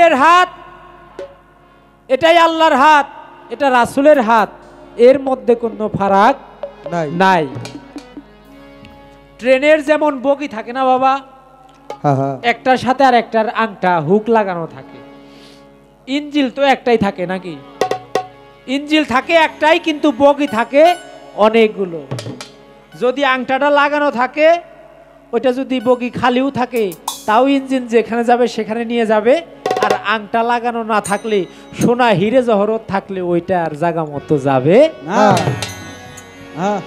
এর হাত, এটাই আল্লাহর হাত, এটা রাসূলের হাত, এর মধ্যে কোনো ফারাক নাই। ট্রেনের যেমন বগি থাকে না বাবা, একটার সাথে আর একটার আংটা হুক লাগানো থাকে। ইঞ্জিল তো একটাই থাকে নাকি? ইঞ্জিল থাকে একটাই, কিন্তু বগি থাকে অনেকগুলো। যদি আংটাটা লাগানো থাকে, ওইটা যদি বগি খালিও থাকে, তাও ইঞ্জিন যেখানে যাবে সেখানে নিয়ে যাবে। আর আংটা লাগানো না থাকলে, সোনা হিরে জহরত থাকলে ওইটা আর জায়গা মতো যাবে না।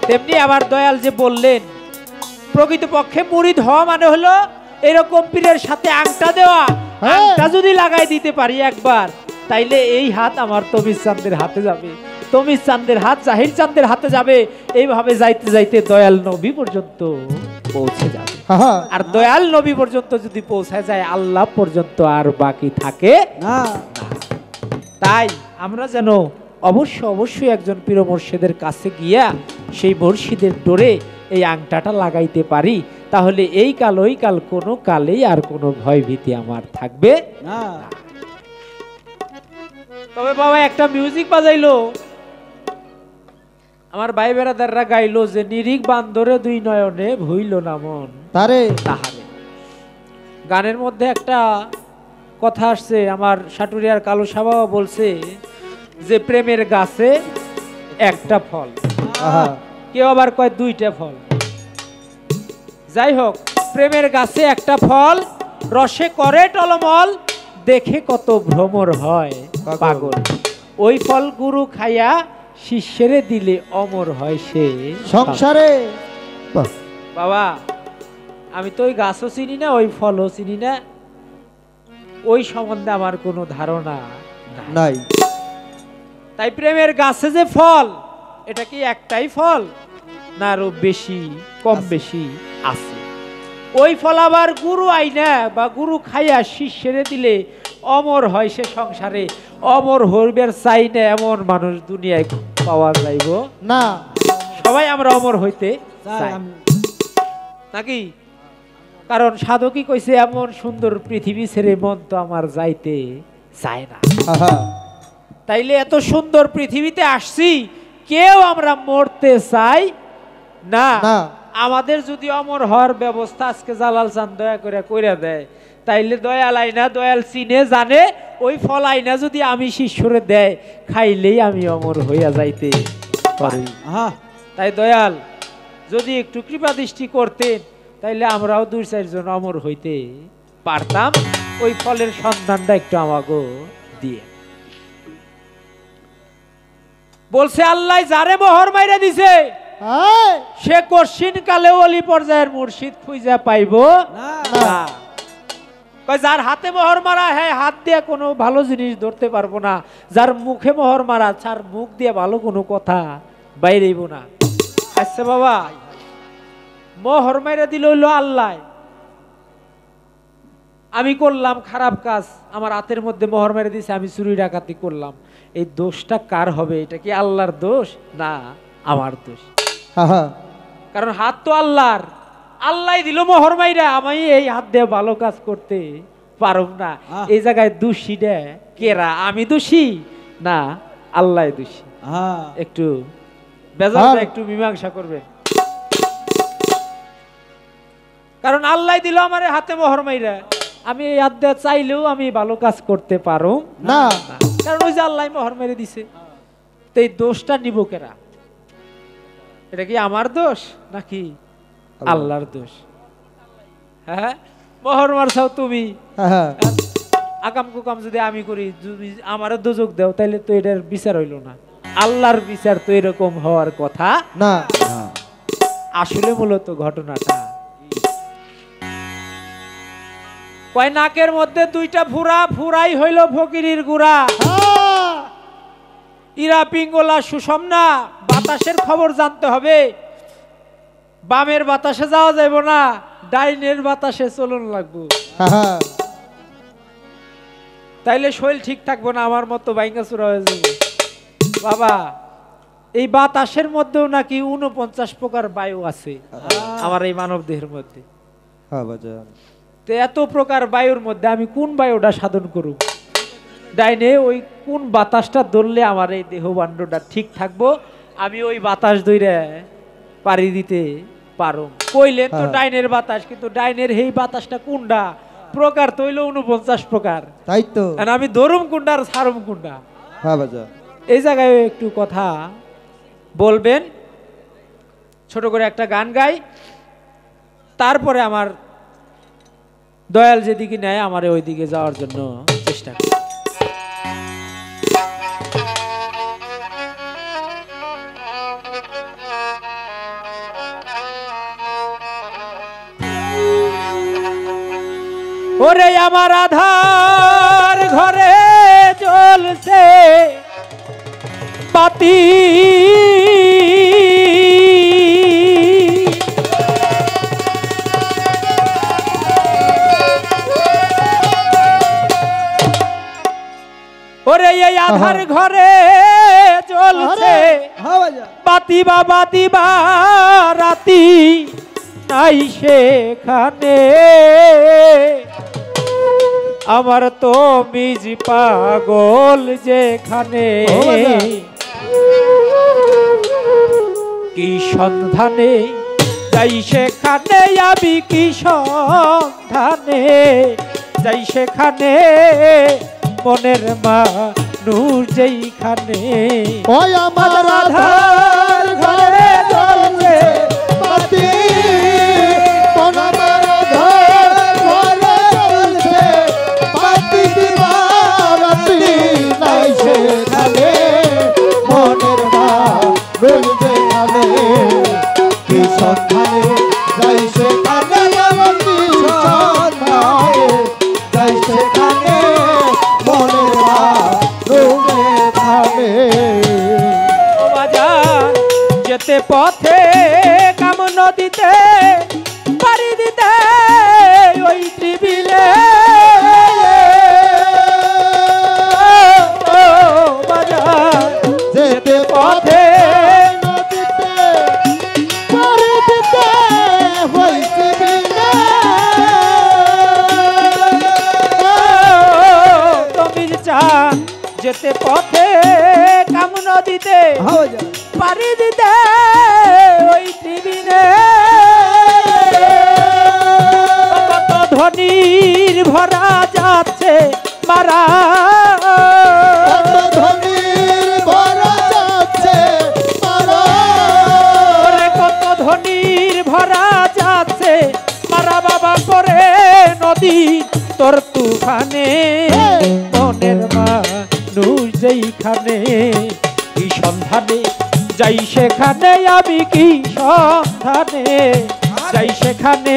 তেমনি আবার দয়াল যে বললেন, প্রকৃতপক্ষে মুরিদ হওয়া মানে হলো এরকম পীরের সাথে আংটা দেওয়া। আংটা যদি লাগাই দিতে পারি একবার, তাইলে এই হাত আমার তমিজ চাঁদের হাতে যাবে, তমিজ চাঁদের হাত জাহির চাঁদের হাতে যাবে। এইভাবে যাইতে যাইতে দয়াল নবী পর্যন্ত পৌঁছে যাবে। আর দয়াল নবী পর্যন্ত যদি পৌঁছে যায়, আল্লাহ পর্যন্ত আর বাকি থাকে না। তাই আমরা যেন অবশ্যই একজন পীর মুর্শিদের কাছে গিয়া সেই মুর্শিদের ডোরে এই আংটাটা লাগাইতে পারি, তাহলে এই কাল ওই কাল কোনো কালেই আর কোনো ভয় ভীতি আমার থাকবে না। তবে বাবা একটা মিউজিক বাজাইলো, আমার ভাই বেড়াদাররা গাইলো যে নিরিক বান্দরে দুই নয়নে ভুইল না মন তারে তাহারে। গানের মধ্যে একটা কথা আসছে, আমার সাটুরিয়ার কালো সাবা বলছে যে প্রেমের গাছে একটা ফল, কেউ আবার কয় দুইটা ফল। যাই হোক, প্রেমের গাছে একটা ফল, রসে করে টলমল, দেখে কত ভ্রমর হয় পাগল। ওই ফল গুরু খাইয়া শিষ্যেরে দিলে অমর হয় সে সংসারে। বাবা আমি তো ওই গাছও চিনি না, ওই ফলও চিনি না, ওই সম্বন্ধে আমার কোনো ধারণা নাই। তাই প্রেমের গাছে যে ফল, এটা কি একটাই ফল না আরো বেশি কম বেশি আছে? ওই ফল আবার গুরু আইনা বা গুরু খাইয়া শিষ্যেরে দিলে অমর হয় সে সংসারে। অমর হইবার চাই না এমন মানুষ দুনিয়ায় পাওয়া যাইব না। সবাই আমরা অমর হইতে চাই নাকি? কারণ সাধকই কইছে, এমন সুন্দর পৃথিবী ছেড়ে মন তো আমার যাইতে চায় না। তাইলে এত সুন্দর পৃথিবীতে আসছি, কেউ আমরা মরতে চাই না। আমাদের যদি অমর হওয়ার ব্যবস্থা আজকে জালাল চাঁদ দয়া করে কইরা দেয়, তাইলে দয়াল আইনা, দয়াল চিনে জানে, ওই ফল আইনা যদি আমি শিষ্যরে দেয়, খাইলেই আমি অমর হইয়া যাইতে পারি। তাই দয়াল যদি একটু কৃপা দৃষ্টি করতেন, তাইলে আমরাও দুই চারজন অমর হইতে পারতাম। ওই ফলের সন্ধানটা একটু আমাকে দিয়ে। বলছে আল্লাহ যারে মোহর মাইরা দিছে, সে কশিন কালে ওলি পর্যায়ের মুর্শিদ খুঁজা পাইব না। যার হাতে মোহর মারা, হ্যাঁ হাত দিয়ে কোনো ভালো জিনিস ধরতে পারবো না। যার মুখে মোহর মারা, তার মুখ দিয়ে ভালো কোনো কথা বাইরেইব না। আচ্ছা বাবা, মোহর মাইরা দিল হইলো আল্লাহ। আমি করলাম খারাপ কাজ, আমার হাতের মধ্যে মোহর মেরে দিয়েছে, আমি চুরি ডাকাতি করলাম, এই দোষটা কার হবে? এটা কি আল্লাহর দোষ না আমার দোষ? কারণ হাত তো আল্লাহর, আল্লাহ দিল মোহর মাইরা, আমি এই হাত দিয়ে ভালো কাজ করতে পারব না। এই জায়গায় দোষী দে কেরা? আমি দোষী না আল্লাহ দোষী? একটু বেজার, একটু মীমাংসা করবে। কারণ আল্লাহ দিল আমার হাতে মোহর মাইরা, আমি এই হাত দিয়ে চাইলেও আমি ভালো কাজ করতে পারো না, কারণ ওই যে আল্লাহ মোহর মেরে দিছে। তো এই দোষটা নিব কেরা? এটা কি আমার দোষ নাকি আল্লাহর দোষ? হ্যাঁ, মোহর মারছাও তুমি, আকাম কুকাম যদি আমি করি, যদি আমারও দোজক দেও, তাইলে তো এটার বিচার হইল না। আল্লাহর বিচার তো এরকম হওয়ার কথা না। আসলে মূলত ঘটনাটা কয়, নাকের মধ্যে দুইটা ফুরা, ফুরাই হইল ফকিরির গুড়া। ইরা পিঙ্গলা সুষমনা, বাতাসের খবর জানতে হবে। বামের বাতাসে যাওয়া যাইব না, ডাইনের বাতাসে চলন লাগবো, তাইলে শরীর ঠিক থাকবো না, আমার মতো বাইঙ্গা চূড়া হয়ে যাবে। বাবা এই বাতাসের মধ্যেও নাকি 49 প্রকার বায়ু আছে আমার এই মানব দেহের মধ্যে। তো এত প্রকার বায়ুর মধ্যে আমি কোন বায়ুটা সাধন করব? ডাইনে ওই কোন বাতাসটা ধরলে আমার এই দেহবান্ডটা ঠিক থাকবো, আমি ওই বাতাস ধরে পাড়ি দিতে পারো। কইলেন তো ডাইনের বাতাস, কিন্তু ডাইনের এই বাতাসটা কোনটা প্রকার তৈল 49 প্রকার, তাই তো আমি ধরুম কোনটা আর ছাড়ুম কোনটা। হ্যাঁ বাজার, এই জায়গায় একটু কথা বলবেন, ছোট করে একটা গান গাই, তারপরে আমার দয়াল যেদিকে নেয় আমার ওই দিকে যাওয়ার জন্য চেষ্টা করি। ওরে আমার আধার ঘরে জ্বলছে বাতি, ওরে এই আধার ঘরে জ্বলছে বাতি বাবা দিবা রাতি নাই সেখানে, আমার তো মিজ পাগল যেখানে, কি সন্ধানে যাই সেখানে, আমি কি সন্ধানে যাই সেখানে, মনের মানুষ যেইখানে। ওই আমার আধার ঘরে জ্বলছে বাতি, যেতে পথে কাম নদীতে পাড়ি দিতে ওই টিবিলে, যেতে পথে নদীতে পাড়ি দিতে ওই টিবিলে, তুমি চান যেতে পথে কাম নদীতে পাড়ি দিতে ওই টিবিলে, কত ধনির ভরা যাচ্ছে মারা, ধনির ভরা যাচ্ছে মারা, কত ধনির ভরা যাচ্ছে মারা বাবা করে নদী তোর তুফানে, মনের মানুষ যেইখানে, কি সন্ধানে যাই সেখানে, আমি কি সন্ধানে যাই সেখানে,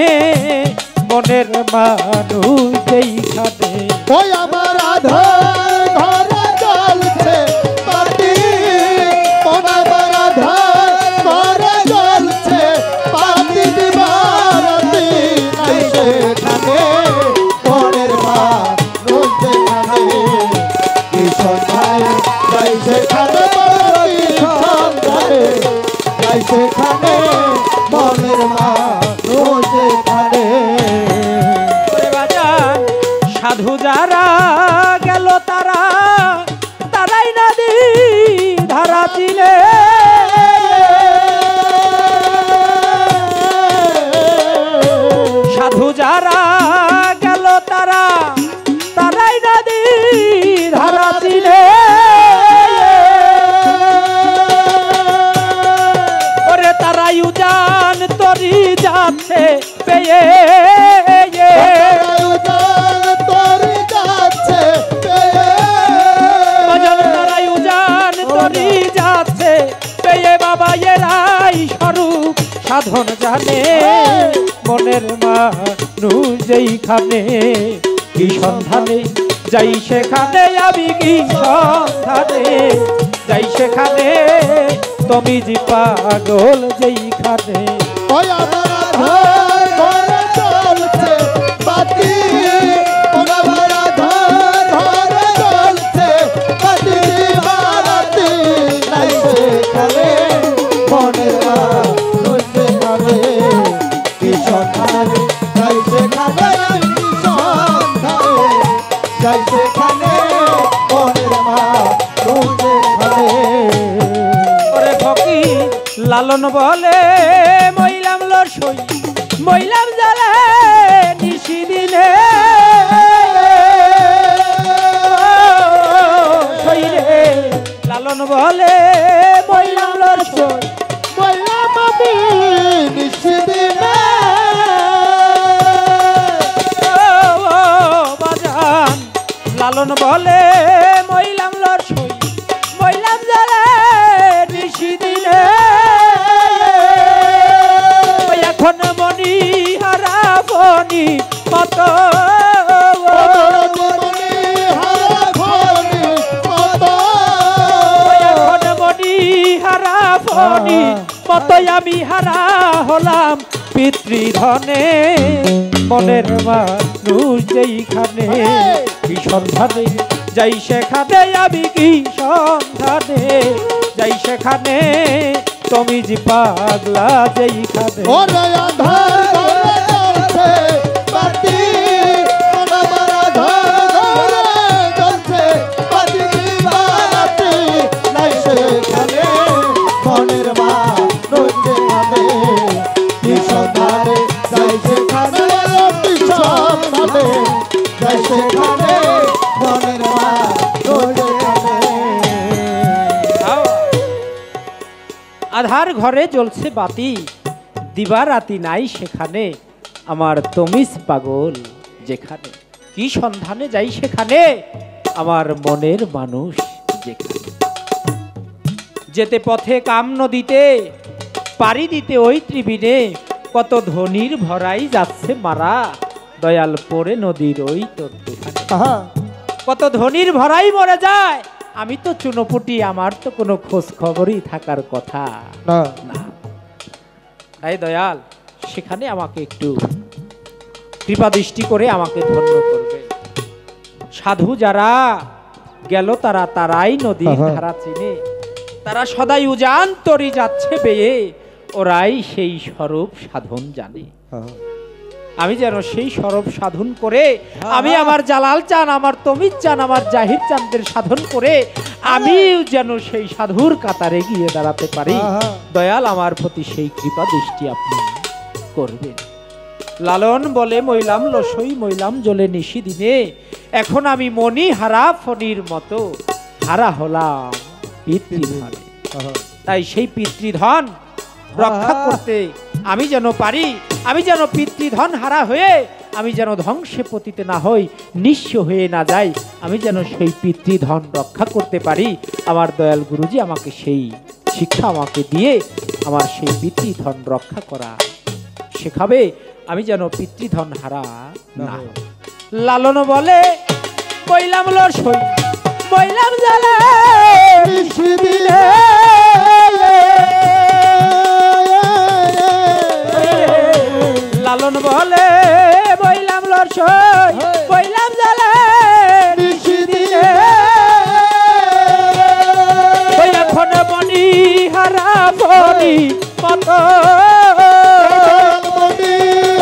মনের মানুষ যেইখানে। ওই আমার আধার ঘরে জ্বলছে বাতি, আমার আধার ঘরে জ্বলছে বাতি দিবারাতি নাই সেখানে, মনের মানুষ যেখানে, কি সন্ধানে যাই সেখানে, সেখানে মনের মানুষ যেখানে। সাধু যারা গেল তারা তারাই নদী ধারা ছিলে, সাধু যারা গেল তারা তারাই নদী ধারা ছিলে, উজান তরি যাচ্ছে পেয়ে, উজান তরি যাচ্ছে পেয়ে, উজান তরি যাচ্ছে পেয়ে, বাবা এরাই স্বরূপ সাধন জানে, মনের মানুষ যেইখানে, কি সন্ধানে যাই সেখানে, আমি কি সন্ধানে যাই সেখানে, তুমি জি পাগল যেইখানে। ওই আমার আধার ঘরে জ্বলছে বাতি, আমার আধার ঘরে জ্বলছে বাতি দিবারাতি নাই সেখানে, মনের মানুষ যেখানে, কি সন্ধানে যাই সেখানে, কি সন্ধানে যাই সেখানে, লালন বলে মইলাম লসই মইলাম জালে নিশি দিনে লালন বলে মইলাম লসই মইলাম আমি নিশি দিনে বাজান লালন বলে মইলাম লসই মইলাম জালে নিশি দিনে এখন মনি হারা ফনি কত কত আমি হারা হলাম পিতৃধনে মনের মানুষ যেইখানে কি সন্ধানে যাই সেখানে আমি কি সন্ধানে যাই সেখানে তুমি যে পাগলা যেইখানে আধার ঘরে জ্বলছে বাতি দিবা রাতি নাই সেখানে আমার তমিজ পাগল যেখানে কি সন্ধানে যাই সেখানে আমার মনের মানুষ যেখানে যেতে পথে কাম নদীতে পাড়ি দিতে ওই ত্রিবিনে কত ধনির ভরাই যাচ্ছে মারা দয়াল পরে নদীর ওই তোর কত ধনির ভরাই মরে যায় আমি তো চুনোপুটি আমার তো কোনো খোঁজ খবরই থাকার কথা না তাই দয়াল সেখানে আমাকে একটু কৃপা দৃষ্টি করে আমাকে ধন্য করবে সাধু যারা গেল তারা তারাই নদীর ধারা চিনে তারা সদাই উজান তরি যাচ্ছে বেয়ে ওরাই সেই স্বরূপ সাধন জানে আমি যেন সেই স্বরূপ সাধন করে আমি আমার জালাল চান আমার তমিজ চান আমার জাহির চাঁদের সাধন করে আমি যেন সেই সাধুর কাতারে গিয়ে দাঁড়াতে পারি দয়াল আমার প্রতি সেই কৃপা দৃষ্টি আপনি করবেন লালন বলে মইলাম লসই মইলাম জ্বলে নিশি দিনে এখন আমি মনি হারা ফণির মতো হারা হলাম পিতৃধন তাই সেই পিতৃধন রক্ষা করতে আমি যেন পারি আমি যেন পিতৃধন হারা হয়ে আমি যেন ধ্বংসে পতিতে না হই নিঃস্ব হয়ে না যাই আমি যেন সেই পিতৃধন রক্ষা করতে পারি আমার দয়াল গুরুজি আমাকে সেই শিক্ষা আমাকে দিয়ে আমার সেই পিতৃধন রক্ষা করা শেখাবে আমি যেন পিতৃধন হারা না হই লালন বলে কইলাম লসই কইলাম জালে নিশি দিনে লালন বলে বইলাম লসই বইলাম জালে নিশি দিনে এখন মনি হারা ফণি কত মনি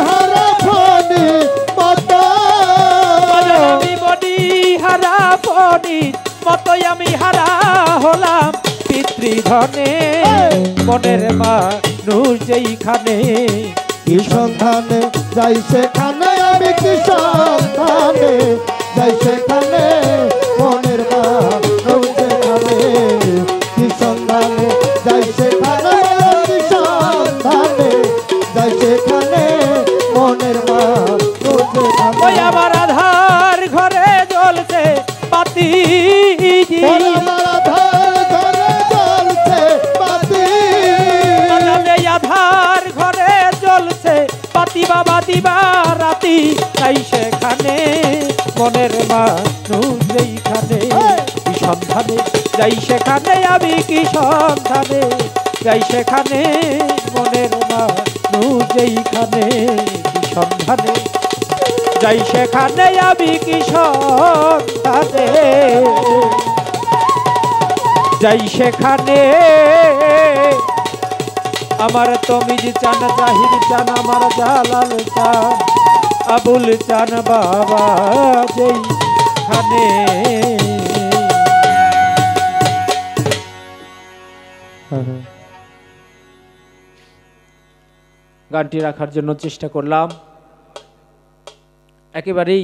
হারা ফণি কত আমি মনি হারা ফণি কত আমি হারা হলাম পিতৃধনে মনের মানুষ যেইখানে কি সন্ধানে যাই সেখানে আমি কি সন্ধানে যাই সেখানে মনের মানুষ যেখানে কি সন্ধানে যাই সেখানে কি সন্ধানে যাই সেখানে মনের মানুষ যেখানে আমার আধার ঘরে জ্বলছে বাতি আমার আধার ঘরে জ্বলছে বাতি আধার ঘরে জ্বলছে বাতি বাবা দিবা রাতি তাই সেখানে মনের মানুষ যেইখানে কি সন্ধানে যাই সেখানে আমি কি সন্ধানে যাই সেখানে মনের মানুষ যেইখানে কি সন্ধানে যাই সেখানে আমি কি সন্ধানে যাই সেখানে আমার তমিজ চান জাহির চান আমার জালাল চান আবুল চান বাবা যেইখানে গানটি রাখার জন্য চেষ্টা করলাম। একেবারেই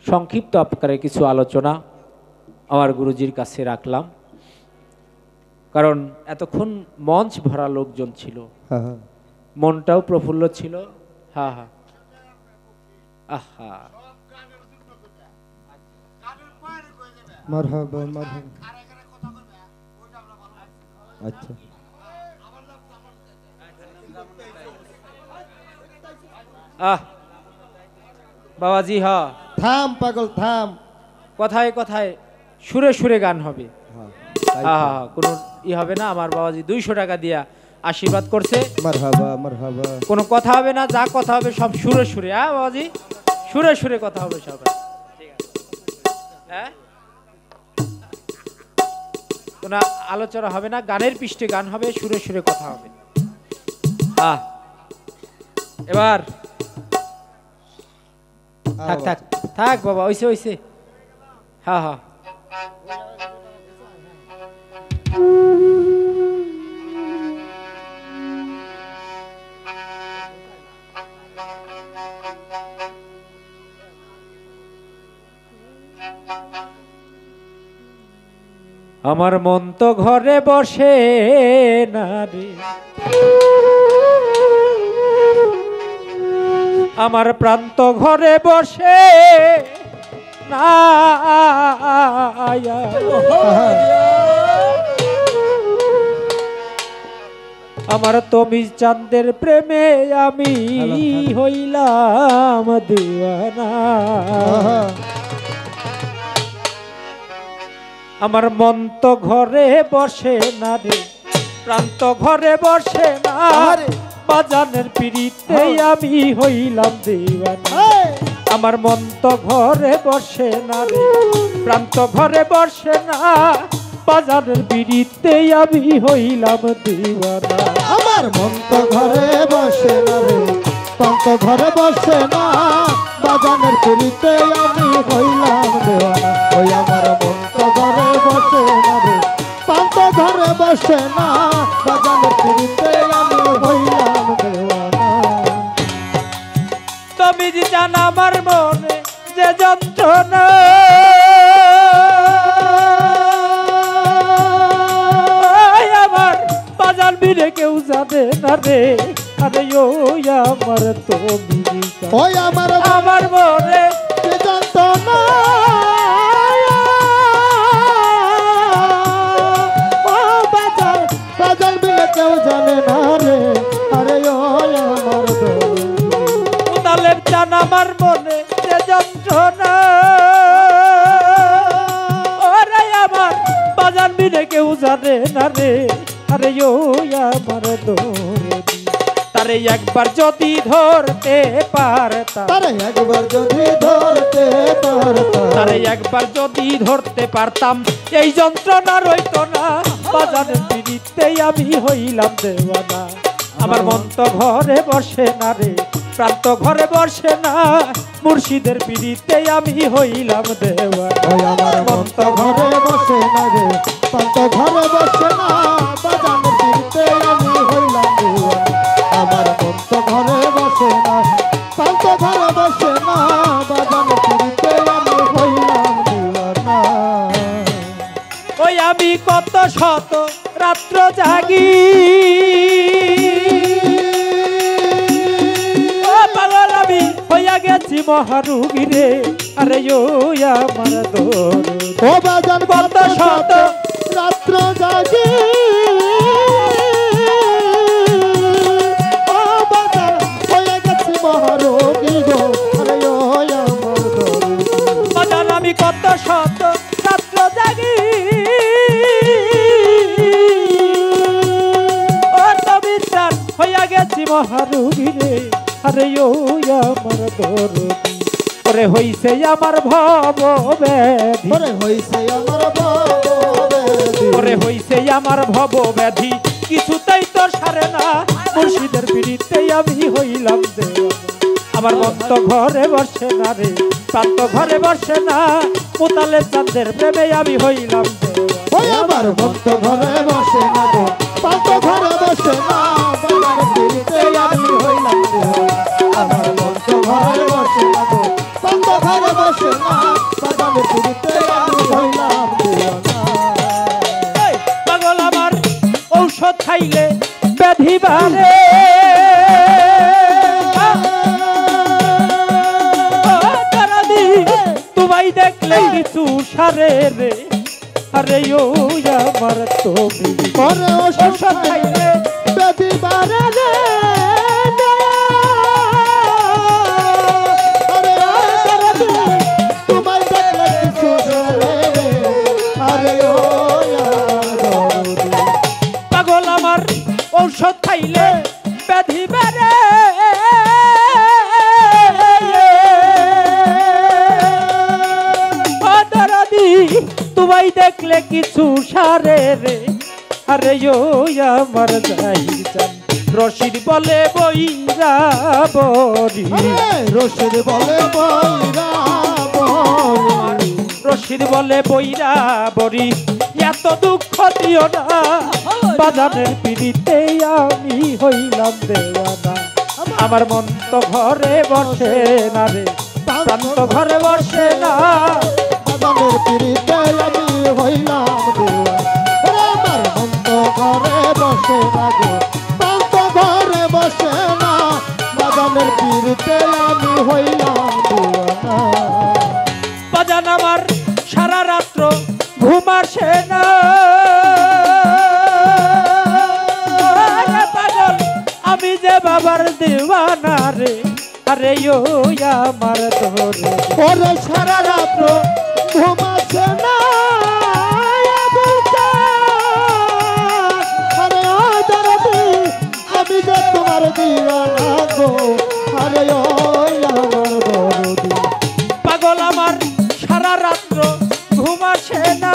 সংক্ষিপ্ত আকারে কিছু আলোচনা আমার গুরুজির কাছে রাখলাম, কারণ এতক্ষণ মঞ্চ ভরা লোকজন ছিল, মনটাও প্রফুল্ল ছিল। হ্যাঁ হ্যাঁ, আহা, মারহাবা মারহাবা। আচ্ছা আহ বাবাজি, হ্যাঁ থাম পাগল থাম। কথায় কথায় সুরে সুরে গান হবে, তাই হ্যাঁ তো। হ্যাঁ, কোনো হবে না। আমার বাবাজি 200 টাকা দিয়া আশীর্বাদ করছে, মারহাবা মারহাবা। কোনো কথা হবে না, যা কথা হবে সব সুরে সুরে। হ্যাঁ বাবাজি, সুরে সুরে কথা হবে সব। হ্যাঁ, কোনো আলোচনা হবে না, গানের পৃষ্ঠে গান হবে, সুরে সুরে কথা হবে। এবার থাক থাক থাক বাবা, ওইসে ওইসে। হ্যাঁ হ্যাঁ, আমার মন তো ঘরে বসে না রে, আমার প্রাণ তো ঘরে বসে না, আমার তমিজ চাঁদের প্রেমে আমি হইলাম দিওয়ানা। আমার মন তো ঘরে বসে না রে, প্রাণ তো ঘরে বসে না, বাজানের পিড়িতে আমি হইলাম দিওয়ানা। আমার মন তো ঘরে বসে না রে, প্রাণ তো ঘরে বসে না, বাজানের পিড়িতে আমি হইলাম দিওয়ানা। আমার মন তো ঘরে বসে না রে, প্রাণ তো ঘরে বসে না, বাজানের পিড়িতে আমি হইলাম দেওয়ানা। ওই আমার মন তো ঘরে বসে না রে, প্রাণ তো ঘরে বসে না, বাজানের পিড়িতে আমি হইলাম দেওয়ানা। তুমি যে জান আমার মনে যে যন্ত্রণা, আমার বাজার বিরে কেউ জানে না রে, আরে ওই আমার তুমি ওই আমার আমার মনে যে যন্ত্রণা, ও বাজার বাজার বিলে কেউ জানে না রে, আরে ওই আমার উদালের জান আমার মনে যে যন্ত্রণা, ওরে আমার বাজার বিরে কেউ জানে না রে, আরে ওই আমার দৌড়ি। তারে একবার যদি ধরতে পারতাম, তারে একবার যদি ধরতে পারতাম, তারে একবার যদি ধরতে পারতাম, এই যন্ত্রণা রইতো না, বাজারের পিড়িতেই আমি হইলাম দেওয়ানা। আমার মন তো ঘরে বসে না রে, প্রাণ তো ঘরে বসে না, মুর্শিদের পিড়িতেই আমি হইলাম দেওয়ানা। ওই আমার মন তো ঘরে বসে না রে, প্রাণ তো ঘরে বসে না, বাজানের পিড়িতে আমি হইলাম দেওয়ানা। আমার মন তো ঘরে বসে না, প্রাণ তো ঘরে বসে না, বাজানের পিড়িতে আমি হইলাম দেওয়ানা। ওই আমি কত শত রাত্র জাগি, ও পাগল আমি হইয়া গেছি মহারুগী রে, আরে ওই আমার দৌড়। ও বাজান কত শত রাত্র জাগি, ও বাজান হয়ে গেছি মহারোগী গো, আরে ওই আমার দরদি। বাজান আমি কত শত রাত্র জাগি, ও তবে চান হইয়া গেছি মহারুগী রে, আরে ওই আমার দরদি। ওরে হইছে আমার ভব ব্যাধি, ওরে হইছে আমার ভবব্যাধি, ওরে হইছে আমার ভব ব্যাধি, কিছুতেই তো সারে না, মুর্শিদের পিড়িতেই আমি হইলাম দেওয়ানা। আমার মন তো ঘরে বসে না রে, প্রাণ তো ঘরে বসে না, মোতালের চাঁদের প্রেমে আমি হইলাম দেওয়ানা। ওই আমার মন তো ঘরে বসে না রে, প্রাণ তো ঘরে বসে না, বাজানের পিড়িতে আমি সংসারে রে আরে ও আমার তুমি করে ওষুধ খাইলে বেদি বারে রে আরে দরদি তোমায় দেখলে কিছু রে আরে ও দরদি পাগল আমার ঔষধ খাইলে ব্যাধি বেড়ে তোমায় দেখলে কিছু সারে রে আরে ও আমার জাহির চান রশিদ বলে বইরা বরি রশিদ বলে বইরা বরি রশিদ বলে বইরা বরি এত দুঃখ দিও না বাজানের পিড়িতে আমি হইলাম দেওয়ানা আমার মন তো ঘরে বসে না রে প্রাণ তো ঘরে বসে না বাজানের পিড়িতে আমি হইলাম দেওয়ানা আমার মন তো ঘরে বসে না গো প্রাণ তো ঘরে বসে না বাজানের পিড়িতে আমি হইলাম দেওয়ানা বাজান আমার সারা রাত্র ঘুম আসে না পাগল আমি যে বাবার দেওয়ানা রে আরে ও আমার ধরে ওরে সারা রাত্র ঘুম আসে না আরে ও দরদি আমি যে তোমার দিওয়ানা গো আরে ও আমার দরদি পাগল আমার সারা রাত্র ঘুম আসে না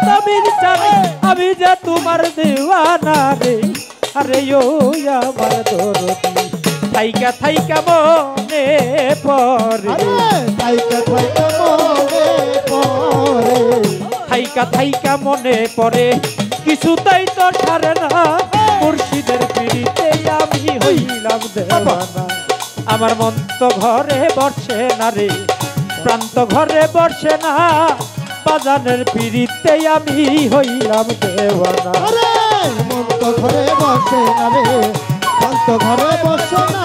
তুমি জানে আমি যে তোমার দেওয়ানা রে আরে ও আমার দরদি থাইকা থাইকা মনে পড়ে থাইকা থাইকা মনে পড়ে থাইকা থাইকা মনে পড়ে কিছুতেই তো ছাড়ে না মুর্শিদের পিড়িতে আমি হইলাম দেওয়ানা আমার মন তো ঘরে বসে না রে প্রান্ত ঘরে বসে না বাজানের পিড়িতে আমি হইলাম দেওয়ানা আরে মন তো ঘরে বসে না রে মন তো ঘরে বসে না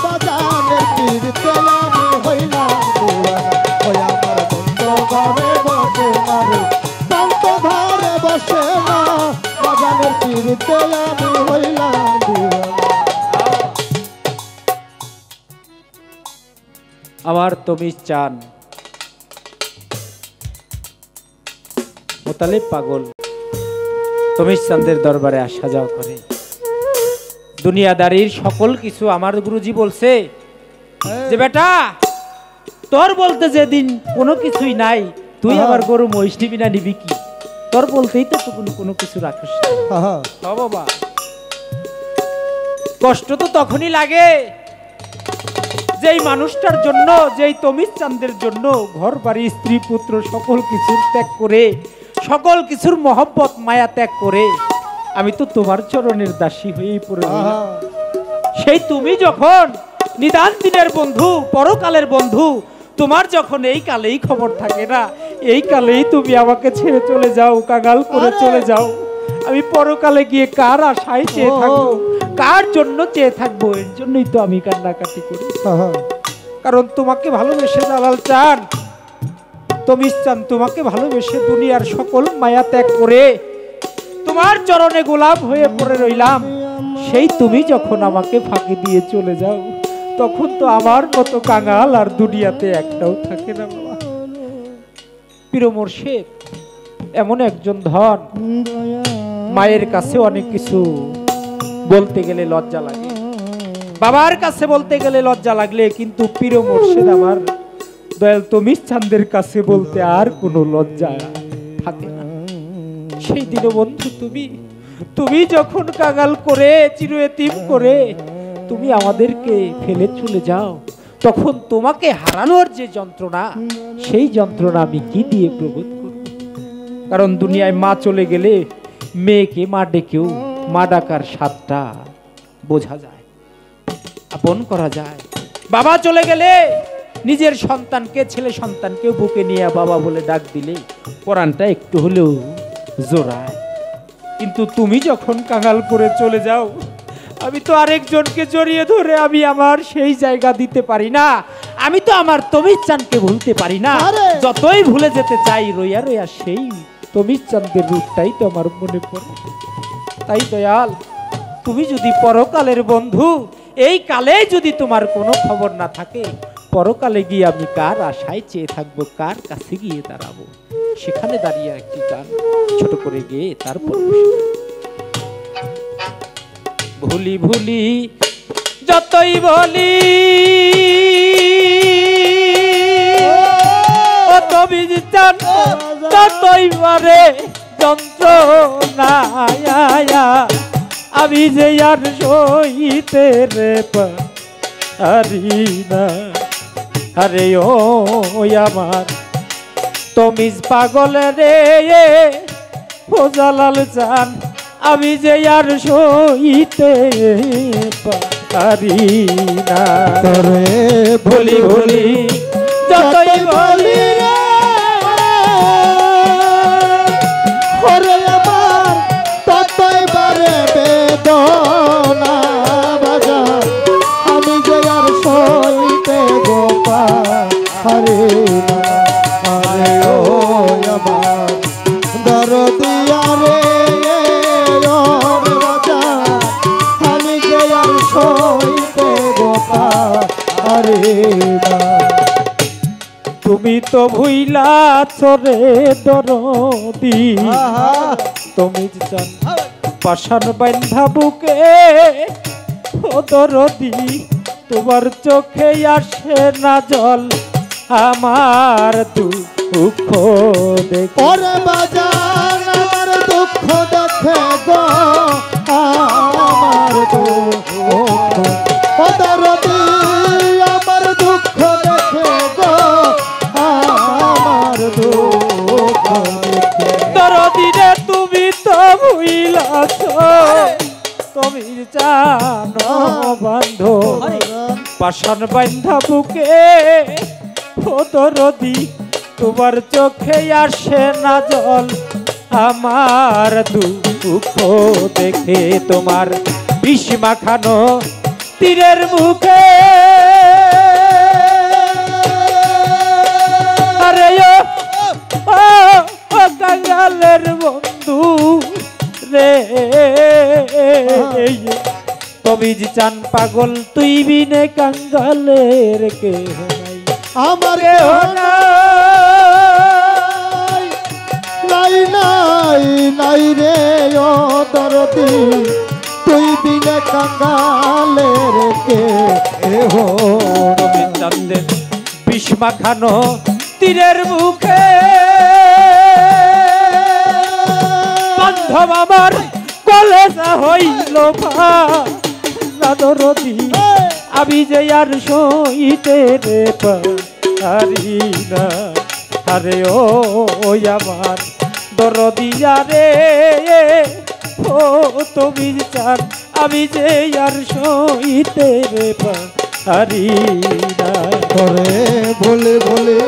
বাজানের পিড়িতে আমি হইলাম দেওয়ানা ওই আমার মন তো ঘরে বসে না রে মন তো ঘরে বসে না বাজানের পিড়িতে আমি হইলাম দেওয়ানা আমার তুমি চান মোতালেব পাগল তুমি চাঁদের দরবারে আসা যাওয়া করে দুনিয়াদারির সকল কিছু আমার গুরুজি বলছে যে বেটা তোর বলতে যেদিন কোনো কিছুই নাই তুই আবার গরু মহিষ নিবি না নিবি কি তোর বলতেই তো কোনো কিছু রাখিস না বাবা কষ্ট তো তখনই লাগে যেই মানুষটার জন্য যেই তমিজ চাঁদের জন্য ঘর বাড়ি স্ত্রী পুত্র সকল কিছুর ত্যাগ করে সকল কিছুর মহব্বত মায়া ত্যাগ করে আমি তো তোমার চরণের দাসী হয়েই পড়ে রইলাম। সেই তুমি যখন নিদান দিনের বন্ধু পরকালের বন্ধু তোমার যখন এই কালেই খবর থাকে না এই কালেই তুমি আমাকে ছেড়ে চলে যাও কাঙাল করে চলে যাও আমি পরকালে গিয়ে কার আশায় চেয়ে থাকবো কার জন্য চেয়ে থাকবো এর জন্যই তো আমি কান্নাকাটি করি কারণ তোমাকে ভালোবেসে জালাল চান তমিজ চান তোমাকে ভালোবেসে দুনিয়ার সকল মায়া ত্যাগ করে তোমার চরণে গোলাপ হয়ে পড়ে রইলাম সেই তুমি যখন আমাকে ফাঁকি দিয়ে চলে যাও তখন তো আমার মতো কাঙাল আর দুনিয়াতে একটাও থাকে না বাবা প্রিয় মুর্শিদ এমন একজন ধন মায়ের কাছে অনেক কিছু বলতে গেলে লজ্জা লাগে বাবার কাছে বলতে গেলে লজ্জা লাগলে কিন্তু প্রিয় মুর্শিদ আমার দয়াল তমিজ চাঁদের কাছে বলতে আর কোনো লজ্জা থাকে না সেই দিন বন্ধু তুমি যখন কাঙাল করে চিরএতিম করে তুমি আমাদেরকে ফেলে চলে যাও তখন তোমাকে হারানোর যে যন্ত্রণা সেই যন্ত্রণা আমি কি দিয়ে প্রবোধ করব কারণ দুনিয়ায় মা চলে গেলে মেয়েকে মা ডেকেও মা ডাকার স্বাদটা বোঝা যায় আপন করা যায় বাবা চলে গেলে নিজের সন্তানকে ছেলে সন্তানকে বুকে নিয়ে বাবা বলে ডাক দিলে পরাণটা একটু হলেও জোড়ায় কিন্তু তুমি যখন কাঙাল করে চলে যাও আমি তো আরেকজনকে জড়িয়ে ধরে আমি আমার সেই জায়গা দিতে পারি না। আমি তো আমার তমিজ চাঁদকে ভুলতে পারি না। যতই ভুলে যেতে চাই রইয়া রইয়া সেই তমিজ চাঁদের রূপটাই তো আমার মনে পড়ে। তাই দয়াল, তুমি যদি পরকালের বন্ধু, এই কালে যদি তোমার কোনো খবর না থাকে, পরকালে গিয়ে আমি কার আশায় চেয়ে থাকবো, কার কাছে গিয়ে দাঁড়াবো? সেখানে দাঁড়িয়ে একটি গান ছোট করে গিয়ে তারপর ভুলি ভুলি যতই বলি ও তমিজ চাঁদ ততই পারে যন্ত্রণা, আমি যে আর সইতে রে পারি না। আরে ও আমার তমিজ পাগল রে ও জালাল চান, আমি যে আর সইতে পারি না। তোরে ভুলি ভুলি যতই বলি ওরে আমার ততই বারে বেদনা বাজান, আমি যে আর সইতে গো পারি না। আরে ও আমার দরদিয়া রে ও বাজান, আমি যে আর সইতে গো পারি না। তুমি তো ভুইলা চরে দরদি, তমিজ চান পাশান বান্ধা বুকে ও দরদি, তোমার চোখে আসে না জল আমার দুঃখ দেখে। ওরে বাজান আমার দুঃখ দেখে গো আমার দুঃখ, ও দরদি আমার দুঃখ দেখে গো আমার দুঃখ দেখে। দরদি রে তুমি তো ভুইলাছ, তুমি জানো বান্ধ পাশান বান্ধা বুকে ও দরদি, তোমার চোখে আসে না জল আমার দুঃখ দেখে। তোমার বিষ মাখানো তীরের মুখে আরে ও কাঙ্গালের বন্ধু রে, তমিজ চান পাগল তুই বিনে কাঙ্গালের কে আমার নাই নাই নাই রে ও দরদি, তুই বিনে কাঙ্গালের কে হো। তমিজ চাঁদের বিষ মাখানো তীরের মুখে বান্ধব আমার কলেজা হইল দরদি, আমি যে আর সইতে রে পারি না। আরে ও আমার দরদিয়া রে ও তমিজ চান, আমি যে আর সইতে রে পারি না। তোরে বলে বলে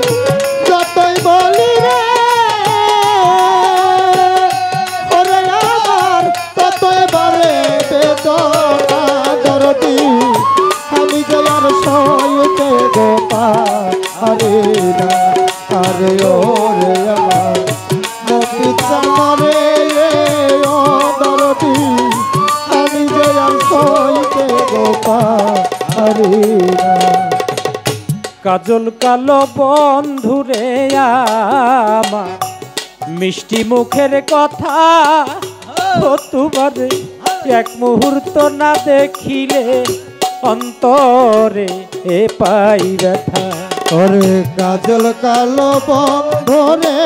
যতই বলি রে ওরে আমার ততই বারে বেদনা দরদি, আমি যে আর সইতে গো পারি না। আরে ওরে আমার তমিজ চাঁদ রে ও দরদি, আমি যে আর সইতে গো পারি না। কাজল কালো বন্ধুরে আমার মিষ্টি মুখের কথা ও তোমারে এক মুহূর্ত না দেখিলে অন্তরে এ পাই ব্যথা। ওরে কাজল কালো বন্ধুরে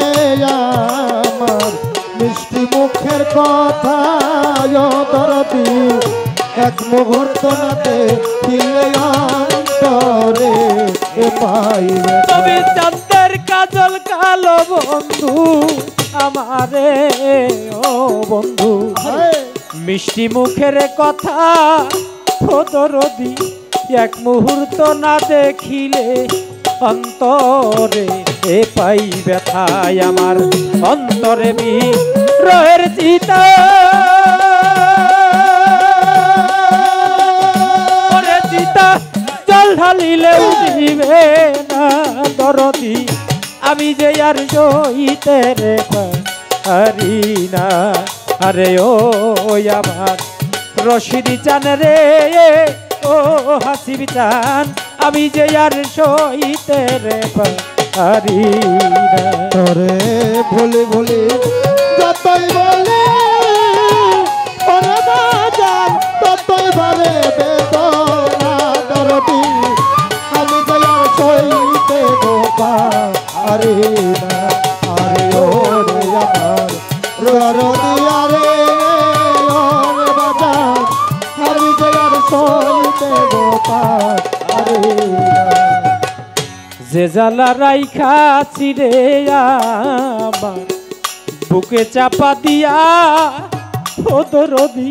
আমার মিষ্টি মুখের কথা ও দরদি, এক মুহূর্ত না দেখিলে অন্তরে এ পাই ব্যথা। তবে চাঁদের কাজল কালো বন্ধু আমারে ও বন্ধু, মিষ্টি মুখের কথা ও দরদি, এক মুহূর্ত না দেখিলে অন্তরে এ পাই ব্যথায়। আমার অন্তরে বিরহের চিতা ঢালিলেও দিবে না দরদি আমি যে আর সইতে রে পারি না আরে ও আমার রশিদি চান রে ও হাসিব চান আমি যে আর সইতে রে পারি না তোরে ভুলি ভুলি যতই বলে ওরে বাজান ততই বারে বেদনা দরদি আমি দয়ার সইতে গোপা আরে না আরে ওরে আমার দরদি আরে ওরে বাজান আমি দয়ার সইতে গোপা আরে না যে জ্বালা রাইখা চিরে আমার বুকে চাপা দিয়া ও দরদি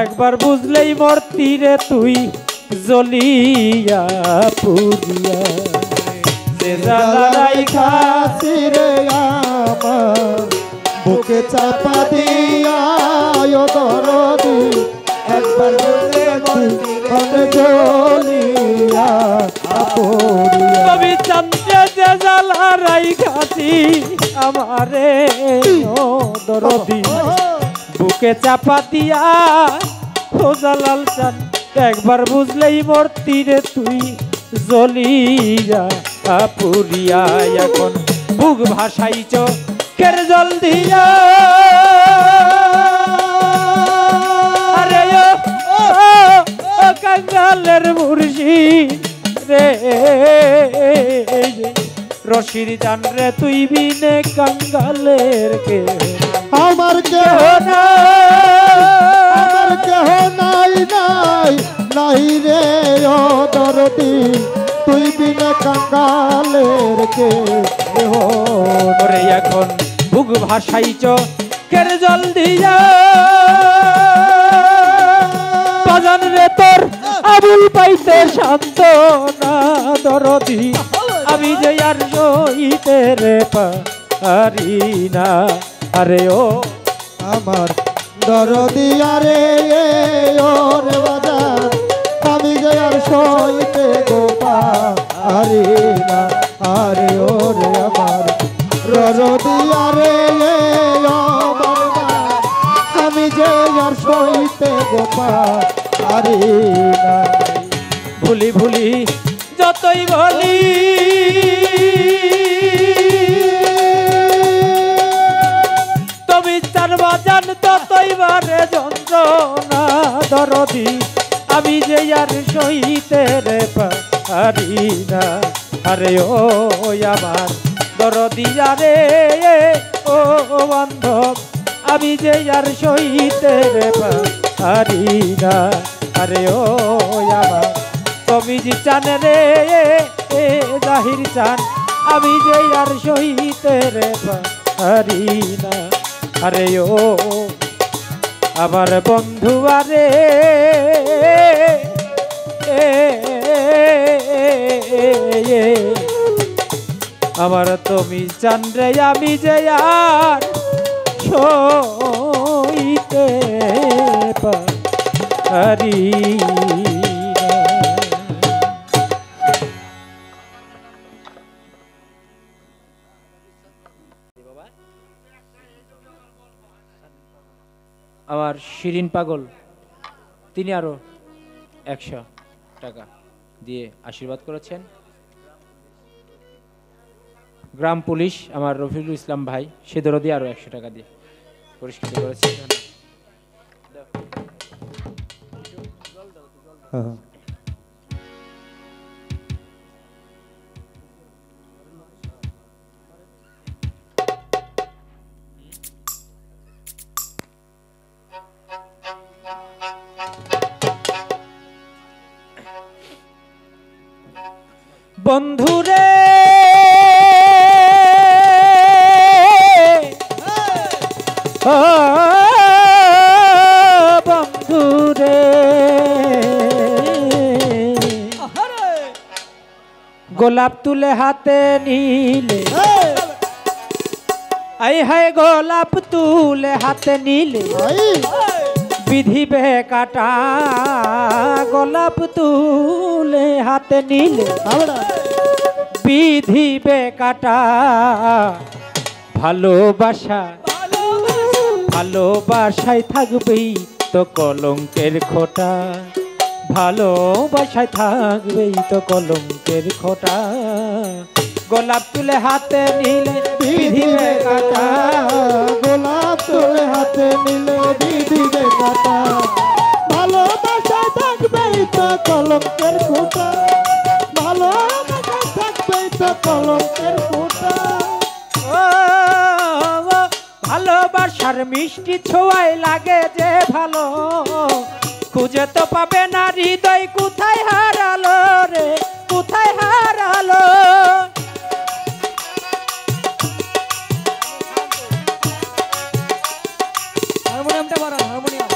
একবার বুঝলেই মরতি রে তুই জ্বলিয়া পুরিয়া যে জ্বালা রাইখা রে আমার বুকে চাপা দিয়া ও দরদি একবার বলে মনে জ্বলিয়া আপুরিয়া কবি চন্দ্রে যে জ্বালা রাইখাছি আমারে ও দরদি বুকে চাপা দিয়া ও জালাল চান একবার বুঝলেই মরতি রে তুই জ্বলিয়া পুরিয়া এখন বুক ভাসাইছ কের জল দিয়া আরে ও কাঙ্গালের মুর্শিদ রে রশির জান রে তুই বিনে কাঙ্গালের কে আমার কেহ আমার কেহ নাই নাই নাই রে ও দরদি তুই বিনে কাঙ্গালের কে ওরে এখন বুক ভাসাইছ কের জল দিয়া বাজান রে তোর আবুল পাইতে শান্ত না দরদি আমি যে আর সইতে রে পারি না আরে ও আমার দরদি আরে ওরে বাজার আমি যে আর সইতে গোপা আরে না আরে ওরে আমার দরদি আরে আমি যে আর সইতে গোপা আরে না ভুলি ভুলি যতই বলি তুমি চার বাজান ততই বারে যন্ত্রণা দরদি আমি যে আর সইতে রে পারি না আরে ও আমার দরদি আরে ও বান্ধব আমি যে আর সইতে রে পারি না আরে ও আমার কবিজি চান রে জাহির চান আমি যে আর সইতে রে পারি না আরে ও আমার বন্ধু আরে আমার তুমি চান রে আমি যে আর সইতে পারি আমার শিরিন পাগল তিনি আরো 100 টাকা দিয়ে আশীর্বাদ করেছেন। গ্রাম পুলিশ আমার রফিকুল ইসলাম ভাই সে দরদি আরো 100 টাকা দিয়ে পুরস্কৃত করেছেন। বন্ধুরে বন্ধুরে গোলাপ তুলে হাতে নিলে আই হায় গোলাপ তুলে হাতে নিলে বিধিবে কাটা গোলাপ তুলে হাতে নিলে বিধিবে কাটা ভালোবাসা ভালোবাসায় থাকবেই তো কলঙ্কের খোঁটা ভালোবাসায় থাকবেই তো কলঙ্কের খোঁটা গোলাপ তুলে হাতে নিলে বিধিবে কাটা গোলাপ তুলে হাতে নিলে বিধিবে কাটা ভালোবাসায় থাকবেই তো কলঙ্কের খোঁটা ভালোবাসায় থাকবেই তো কলঙ্কের খোঁটা ভালোবাসার মিষ্টি ছোঁয়ায় লাগে যে ভালো খুঁজে তো পাবে না হৃদয় কোথায় হারালো রে কোথায় হারালো হারমোনিয়ামটা বাড়ান হারমোনিয়াম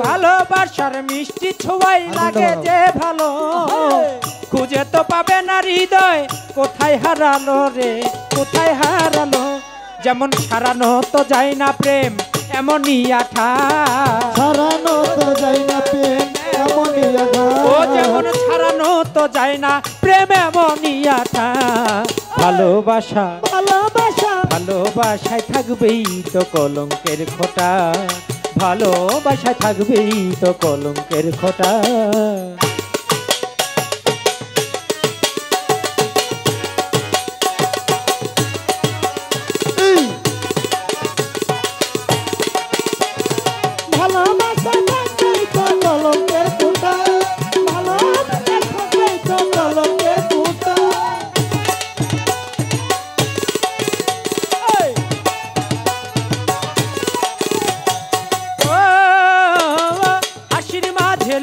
ভালোবাসার মিষ্টি ছোঁয়ায় লাগে যে ভালো খুঁজে তো পাবে না হৃদয় কোথায় হারালো রে কোথায় হারালো যেমন সারানো তো যায় না প্রেম এমনই আঠা সারানো তো যায় না প্রেম এমনই আঠা ও যেমন সারানো তো যায় না প্রেম এমনই আঠা ভালোবাসা ভালোবাসা ভালোবাসায় থাকবেই তো কলঙ্কের খোঁটা ভালোবাসায় থাকবেই তো কলঙ্কের খোঁটা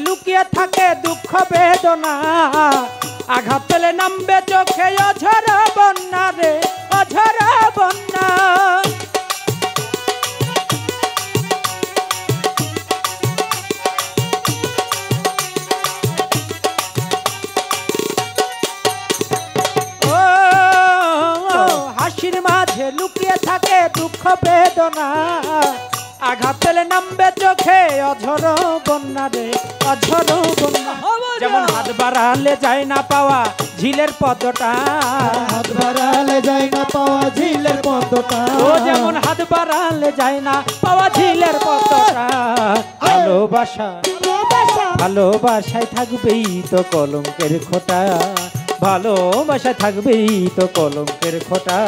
লুকিয়ে থাকে দুঃখ বেদনা আঘাত পেলে নামবে চোখে অঝরা বন্যা রে অঝরা বন্যা ও হাসির মাঝে লুকিয়ে থাকে দুঃখ বেদনা আঘাত পেলে নামবে চোখে অঝর বন্যা রে অঝর বন্যা যেমন হাত বাড়ালে যায় না পাওয়া ঝিলের পদ্মটা হাত বাড়ালে যায় না পাওয়া ঝিলের পদ্মটা ও যেমন হাত বাড়ালে যায় না পাওয়া ঝিলের পদ্মটা ভালোবাসা ভালোবাসায় থাকবেই তো কলঙ্কের খোঁটা ভালোবাসায় থাকবেই তো কলঙ্কের খোঁটা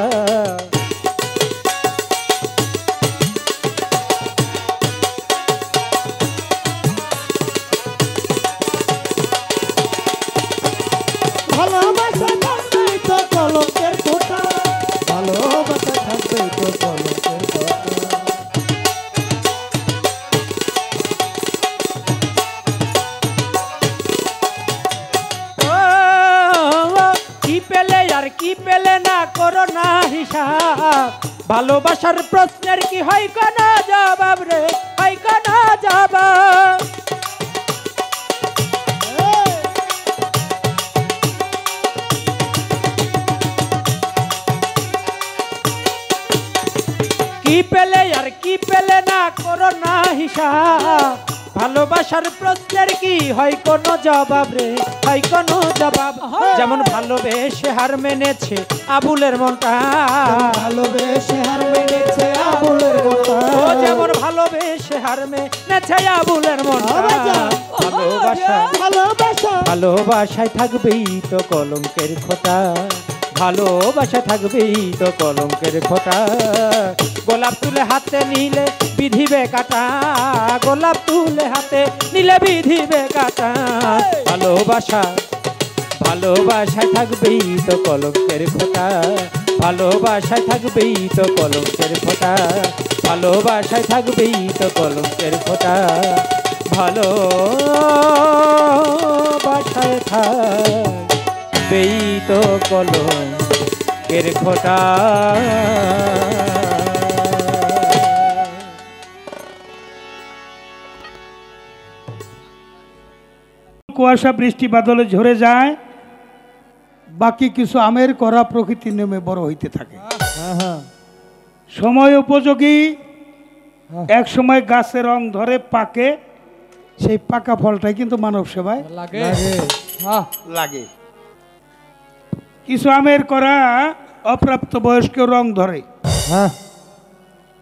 কি পেলে না করো না হিসাব ভালোবাসার প্রশ্নের কি হয় কোনো জবাব রে হয় কোনো জবাব কি পেলে আর কি পেলে না করো না হিসাব ভালোবাসার প্রশ্নের কি হয় কোনো জবাব রে হয় কোনো জবাব যেমন ভালোবেসে হার মেনেছে আবুলের মনটা ভালোবেসে হার মেনেছে আবুলের মনটা ও যেমন ভালোবেসে হার মেনেছে আবুলের মনটা ভালোবাসা ভালোবাসায় থাকবেই তো কলঙ্কের খোঁটা ভালোবাসা থাকবেই তো কলঙ্কের খোঁটা গোলাপ তুলে হাতে নিলে বিধিবে কাটা গোলাপ তুলে হাতে নিলে বিধিবে কাটা ভালোবাসা ভালোবাসায় থাকবেই তো কলঙ্কের খোঁটা ভালোবাসায় থাকবেই তো কলঙ্কের খোঁটা ভালোবাসায় থাকবেই তো কলঙ্কের খোঁটা ভালোবাসায় থাকবেই তো কলঙ্কের খোঁটা কুয়াশা বৃষ্টি বাদলে ঝরে যায় বাকি কিছু আমের করা প্রকৃতির নিয়মে বড় হইতে থাকে। হ্যাঁ হ্যাঁ সময় উপযোগী এক সময় গাছে রং ধরে পাকে, সেই পাকা ফলটাই কিন্তু মানব সেবায় লাগে লাগে। লাগে। কিছু আমের করা অপ্রাপ্ত বয়স্ক রং ধরে, হ্যাঁ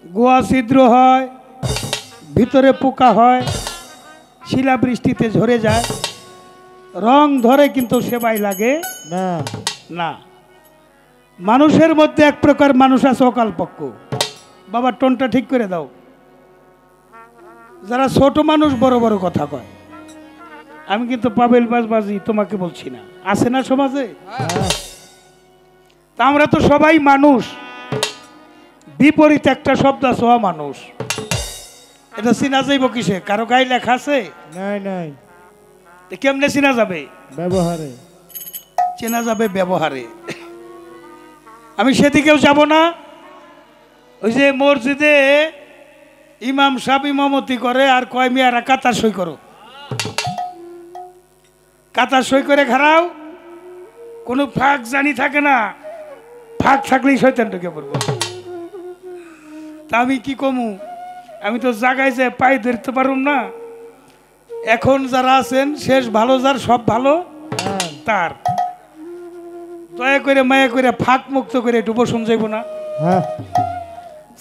গোয়া ছিদ্র হয়, ভিতরে পোকা হয়, শিলাবৃষ্টিতে ঝরে যায়, রং ধরে কিন্তু সেবায় লাগে না না। মানুষের মধ্যে এক প্রকার মানুষ আছে অকালপক্ষ। বাবা টোনটা ঠিক করে দাও। যারা ছোট মানুষ বড় বড় কথা কয়, আমি কিন্তু পাবেল বাজবাজি তোমাকে বলছি না, আছে না সমাজে? তা আমরা তো সবাই মানুষ, বিপরীত একটা শব্দ আছে মানুষ। এটা চিনা যাইব কিসে? কারো গায়ে লেখা আছে? নাই নাই তো কেমনে চিনা যাবে? ব্যবহারে চেনা যাবে ব্যবহারে। আমি সেদিকেও যাব না। ওই যে মসজিদে ইমাম সাহেব ইমামতি করে আর কয় মিয়ারা কাতার সই করো, কাতার সই করে খারাও, কোনো ফাঁক জানি থাকে না, ফাঁক থাকলেই শয়তান ঢুকে পড়বো। তা আমি কি কমু? আমি তো জায়গায় যে পাই ধরতে পারুম না। এখন যারা আছেন শেষ ভালো, যার সব ভালো তার, দয়া করে মায়া করে ফাঁক মুক্ত করে একটু বসুন যাইব না। হ্যাঁ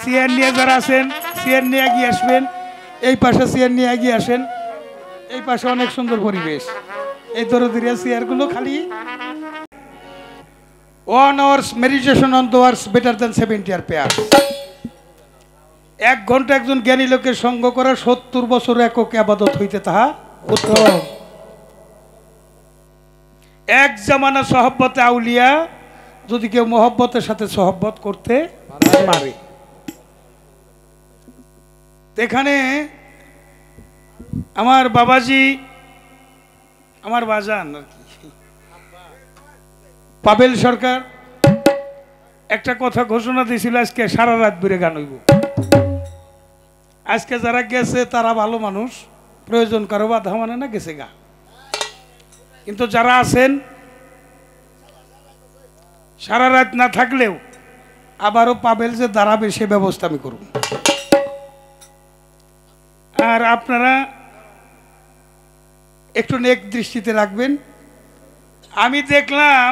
চেয়ার নিয়ে যারা আছেন চেয়ার নিয়ে এগিয়ে আসবেন, এই পাশে চেয়ার নিয়ে এগিয়ে আসেন, এই পাশে অনেক সুন্দর পরিবেশ। এই দরদিরিয়া চেয়ারগুলো খালি 1 hour meditation on the works better than 70 year pair. 1 ঘন্টা একজন জ্ঞানী লোকের সঙ্গ করা 70 বছর একক আবাদত হইতে তাহা উত্তম। এক জামানা সহব্বতে আউলিয়া, যদি কেউ মহব্বতের সাথে সহব্বত করতে পারে। এখানে আমার বাবাজি, আমার বাজান আর কি, পাবেল সরকার একটা কথা ঘোষণা দিয়েছিল, আজকে সারা রাত বেড়ে গান হইব। আজকে যারা গেছে তারা ভালো মানুষ, প্রয়োজন কারো বাধা মানে না, গেছে গা। কিন্তু যারা আছেন সারা রাত না থাকলেও আবারও পাবেল যে দাঁড়াবে সে ব্যবস্থা আমি করব। আর আপনারা একটু নেক দৃষ্টিতে রাখবেন। আমি দেখলাম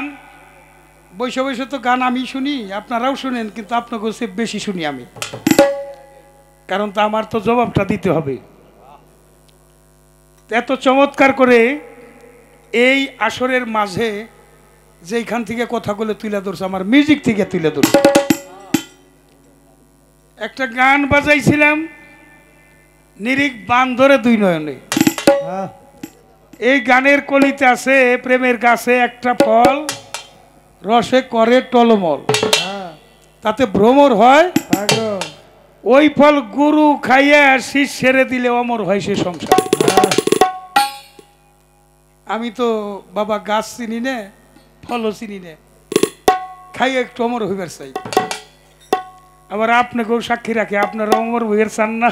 বৈশ বৈশ তো গান আমি শুনি, আপনারাও শুনেন, কিন্তু আপনাকে সে বেশি শুনি আমি, কারণ তো আমার তো জবাবটা দিতে হবে। এত চমৎকার করে এই আসরের মাঝে যেইখান থেকে কথাগুলো তুলে ধরছে, আমার মিউজিক থেকে তুলে ধরছে। একটা গান বাজাইছিলাম, নিরিখ বান ধরে 2 নয়নে। এই গানের কলিতে আছে, প্রেমের গাছে একটা ফল রসে করে টলমল, তাতে ভ্রমর হয়, ওই ফল গুরু খাইয়া শীষ ছেড়ে দিলে অমর হয় সে সংসার। আমি তো বাবা গাছ চিনি নে, ফলও চিনি নে, খাইয়া একটু অমর হইবার চাই। আবার আপনাকেও সাক্ষী রাখে, আপনারা অমর হইয়ার চান না?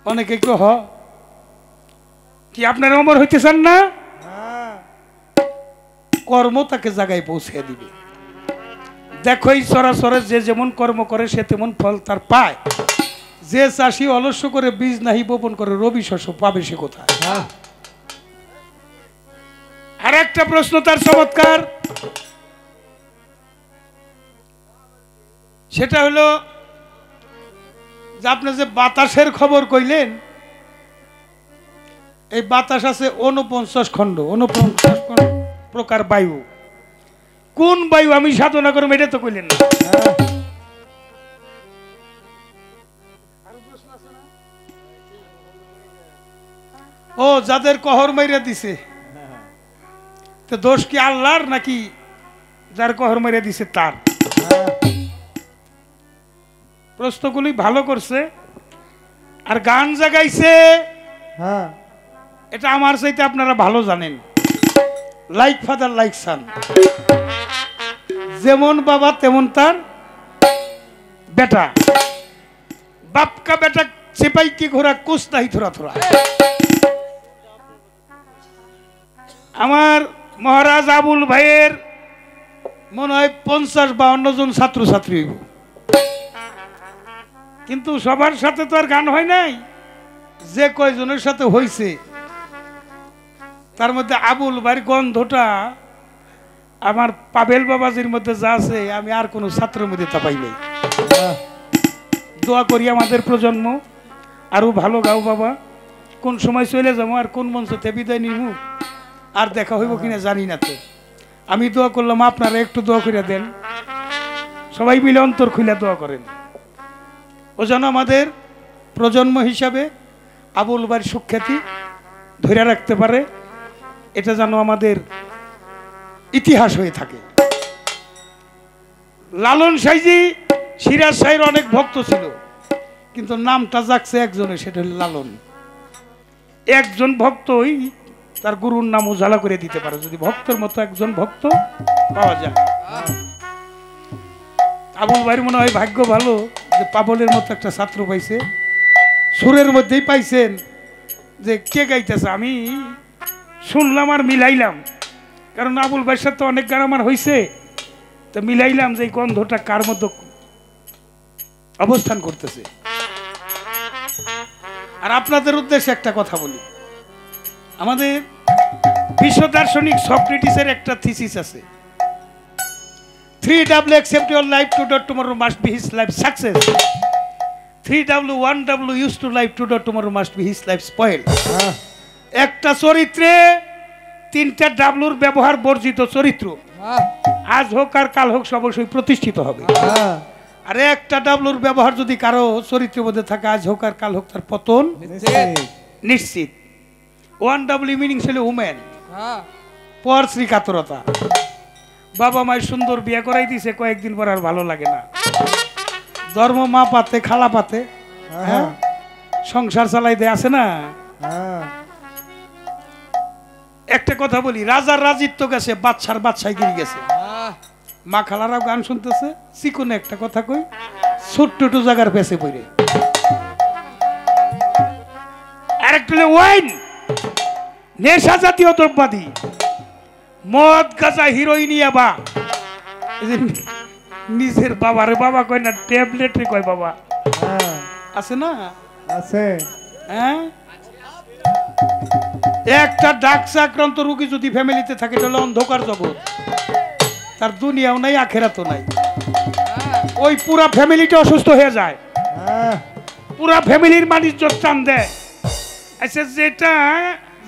অনেকে একটু কি আপনারা অমর হইতে চান না? কর্ম তাকে জায়গায় পৌঁছে দিবে। দেখো এই সরাসরি যে যেমন কর্ম করে সে তেমন ফল তার পায়। যে চাষি অলস্য করে বীজ নাহি বপন করে রবি শস্য পাবে সে কোথায়? আর একটা প্রশ্ন তার চমৎকার, সেটা হলো যে আপনি যে বাতাসের খবর কইলেন, এই বাতাস আছে 49 খণ্ড, 49 প্রকার বায়ু। কোন বায়ু আমি সাধনা করব এটা তো কইলেন না। ও যাদের কহর মাইরা দিছে, তো দোষ কি আল্লাহর নাকি যার কহর মাইরা দিছে তার? প্রশ্নগুলি ভালো করছে। আর গান জাগাইছে, এটা আমার চাইতে আপনারা ভালো জানেন। লাইক ফাদার লাইক সান, যেমন বাবা তেমন তার বেটা, বাপ কা বেটা সিপাই কি ঘোরা কুছ নাহি থোড়া থোড়া। আমার মহারাজ আবুল ভাইয়ের মনে হয় 50-52 জন ছাত্রছাত্রী হইব, কিন্তু সবার সাথে তো আর গান হয় নাই। যে কয়জনের সাথে হইছে তার মধ্যে আবুল ভাইয়ের গন্ধটা আমার পাবেল বাবাজির মধ্যে যা আছে আমি আর কোনো ছাত্রের মধ্যে তা পাই নাই। দোয়া করি আমাদের প্রজন্ম আরো ভালো গাও বাবা। কোন সময় চলে যাবো আর কোন মঞ্চতে বিদায় নিব আর দেখা হইব কিনা জানি না। তো আমি দোয়া করলাম, আপনারা একটু দোয়া করে দেন, সবাই মিলে অন্তর খুলে দোয়া করেন। ও যেন আমাদের প্রজন্ম হিসাবে আবুল ভাইয়ের সুখ্যাতি ধরে রাখতে পারে, এটা যেন আমাদের ইতিহাস হয়ে থাকে। লালন সাইজি সিরাজ সাহের অনেক ভক্ত ছিল, কিন্তু নামটা যাচ্ছে একজনের, সেটা হল লালন। একজন ভক্তই তার গুরুর নাম উজালা করে দিতে পারে, যদি ভক্তের মতো একজন ভক্ত পাওয়া যায়। আবুল ভাইয়ের মনে হয় ভাগ্য ভালো যে পাবলের মতো একটা ছাত্র পাইছে। সুরের মধ্যেই পাইছেন যে কে গাইতেছে, আমি শুনলাম আর মিলাইলাম, কারণ আবুল ভাইয়ের সাথে অনেক গান আমার হয়েছে, তো মিলাইলাম যে এই গন্ধটা কার মধ্যে অবস্থান করতেছে। আর আপনাদের উদ্দেশ্যে একটা কথা বলি, আমাদের বিশ্ব দার্শনিক সক্রেটিসের একটা থিসিস আছে, 3W accept your life today tomorrow must be his life success, 3W 1W used to life today tomorrow must be his life spoil। একটা চরিত্রে 3টা ডাব্লুর ব্যবহার বর্জিত চরিত্র, আজ হোক আর কাল হোক অবশ্যই প্রতিষ্ঠিত হবে। আর একটা ডাব্লুর ব্যবহার যদি কারো চরিত্রের মধ্যে থাকে, আজ হোক আর কাল হোক তার পতন নিশ্চিত। 1W মিনিং ছিল উমেন, পর শ্রী কাতরতা। বাবা মায়ের সুন্দর বিয়ে করাই দিছে, কয়েকদিন পর আর ভালো লাগে না, ধর্ম মা পাতে খালা পাতে, হ্যাঁ সংসার চালাই দেয়, আছে না। একটা কথা বলি, রাজার রাজিত্ব গেছে, বাদশার বাদশাহগিরি গেছে। মা খালারাও গান শুনতেছে, চিকনে একটা কথা কই, ছোট্ট টু জায়গার পেছে পড়ে। আরেকটা ওয়াইন, নেশা জাতীয় দ্রব্যাদি, মদ গাঁজা হিরোইনিয়া, বা নিজের বাবারে বাবা কয় না, ট্যাবলেটে কয় বাবা, আছে না, আছে। হ্যাঁ, একটা ডাকসে আক্রান্ত রোগী যদি ফ্যামিলিতে থাকে, তাহলে অন্ধকার জগৎ, তার দুনিয়াও নাই আখেরাতও নাই। ওই পুরা ফ্যামিলিটা অসুস্থ হয়ে যায়, পুরা ফ্যামিলির বাণিজ্য টান দেয়। আচ্ছা, যেটা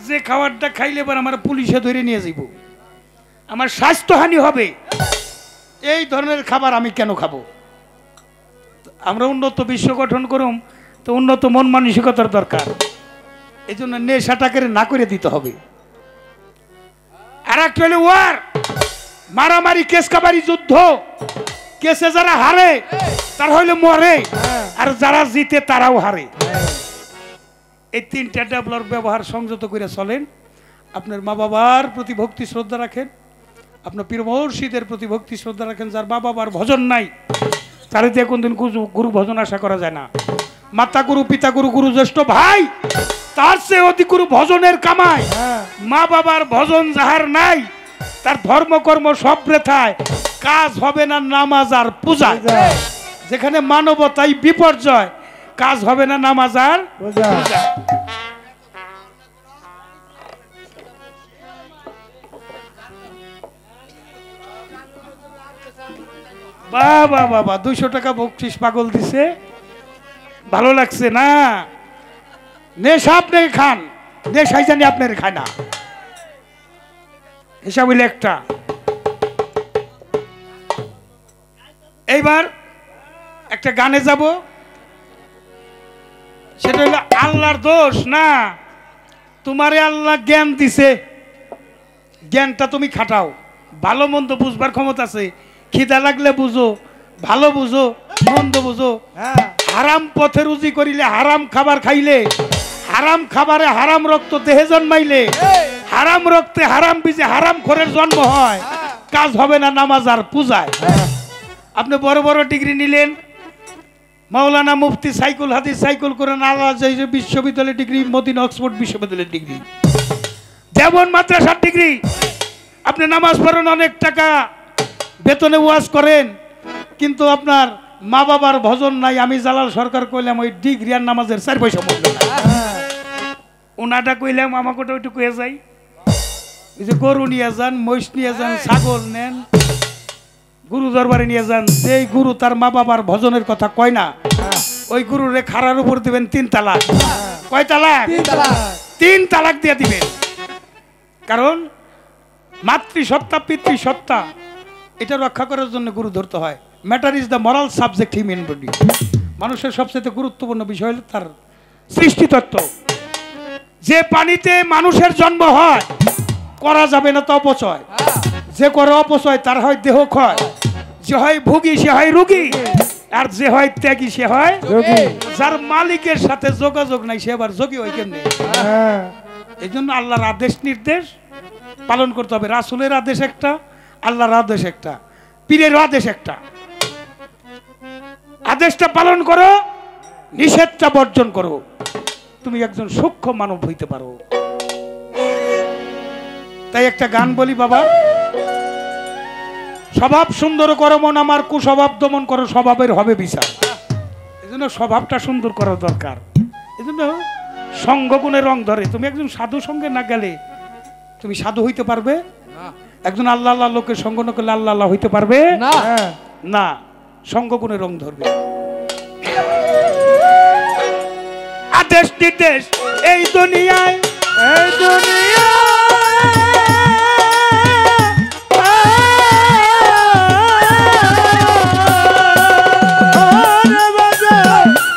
যে খাবারটা খাইলে এবার আমার পুলিশে ধরে নিয়ে যাইব, আমার স্বাস্থ্যহানি হবে, এই ধরনের খাবার আমি কেন খাবো? আমরা উন্নত বিশ্ব গঠন করুম, তো উন্নত মন মানসিকতার দরকার। এই জন্য নেশাটাকে না করে দিতে হবে। আর একটা হলো ওয়ার, মারামারি, কেস কাবারি, যুদ্ধ। কেসে যারা হারে তারা হইলে মরে, আর যারা জিতে তারাও হারে। এই 3টা ডাবলার ব্যবহার সংযত করে চলেন। আপনার মা বাবার প্রতি ভক্তি শ্রদ্ধা রাখেন, আপনার পীর মুর্শিদের প্রতি ভক্তি শ্রদ্ধা রাখেন। যার মা বাবার ভজন নাই, তারে দিয়ে কোনদিন গুরু ভজন আশা করা যায় না। মাতা গুরু, পিতা গুরু, গুরু জ্যেষ্ঠ ভাই, তার চেয়ে অতি গুরু ভজনের কামাই। মা বাবার ভজন যাহার নাই, তার ধর্মকর্ম সব বৃথায়, কাজ হবে না নামাজ আর পূজায়। যেখানে মানবতাই বিপর্যয়, কাজ হবে না নামাজ আর পূজা। বাবা বাবা 200 টাকা বকশিস পাগল দিছে, ভালো লাগছে না? নেশা আপনি খান, নেশাই জানি আপনার খায় না, হিসাব হইলে একটা। এইবার একটা গানে যাব, সেটা হলো আল্লাহর দোষ না, তোমারে আল্লাহ জ্ঞান দিছে, জ্ঞানটা তুমি খাটাও। ভালো মন্দ বুঝবার ক্ষমতা আছে, খিদা লাগলে বুঝো, ভালো বুঝো, মন্দ বুঝো। হারাম পথে রুজি করিলে, হারাম খাবার খাইলে, হারাম খাবারে হারাম রক্ত দেহে জন্মাইলে, হারাম রক্তে হারাম বীজে হারাম খোরের জন্ম হয়, কাজ হবে না নামাজ আর পূজায়। আপনি বড় বড় ডিগ্রি নিলেন, মাওলানা মুফতি সাইকুল হাদিস সাইকুল কোরআন আলাদা বিশ্ববিদ্যালয়ের ডিগ্রি, মদিনা অক্সফোর্ড বিশ্ববিদ্যালয়ের ডিগ্রি, দেবন মাদ্রাসার ডিগ্রি, আপনি নামাজ পড়েন, অনেক টাকা বেতনে ওয়াজ করেন, কিন্তু আপনার মা বাবার ভজন নাই। আমি জালাল সরকার কইলাম ওই ডিগ্রি আর নামাজের 4 পয়সা মূল্য নাই। ওনাটা কইলাম আমাকে ওইটু কয়ে যাই, এই যে গরু নিয়ে যান, মহিষ নিয়ে যান, ছাগল নেন, গুরু দরবারে নিয়ে যান, যেই গুরু তার মা বাবার ভজনের কথা কয় না, ওই গুরুরে খাড়ার উপর দিবেন 3 তালাক। কয় তালাক? 3 তালাক দিয়ে দিবেন। কারণ মাতৃসত্তা পিতৃসত্তা এটা রক্ষা করার জন্য গুরু ধরতে হয়। Matter is the moral subject human body. মানুষের সবচেয়ে গুরুত্বপূর্ণ বিষয় হলো তার সৃষ্টিতত্ত্ব। যে পানিতে মানুষের জন্ম হয় করা যাবে না তো অপচয়, যে করে অপচয় তার হয় দেহ ক্ষয়, যে হয় ভোগী সে হয় রোগী, আর যে হয় ত্যাগী সে হয় যোগী। যার মালিকের সাথে যোগাযোগ নাই সে আবার যোগী হয় কেমনে? এই জন্য আল্লাহর আদেশ নির্দেশ পালন করতে হবে। রাসূলের আদেশ একটা, আল্লাহর আদেশ একটা, পীরের আদেশ একটা। আদেশটা পালন করো, নিষেধটা বর্জন করো, তুমি একজন সূক্ষ্ম মানব হইতে পারো। তাই একটা গান বলি বাবা, স্বভাব সুন্দর করো মন আমার, কুস্বভাব দমন করো, স্বভাবের হবে বিচার। এই জন্য স্বভাবটা সুন্দর করা দরকার। এই জন্য সঙ্গগুণে রং ধরে। তুমি একজন সাধু সঙ্গে না গেলে তুমি সাধু হইতে পারবে একজন আল্লাহ আল্লাহ লোকের সঙ্গ না করলে আল্লাহ আল্লাহ হইতে পারবে না। সঙ্গগুণে রং ধরবে। আদেশ নির্দেশ এই দুনিয়ায়, এই দুনিয়ায়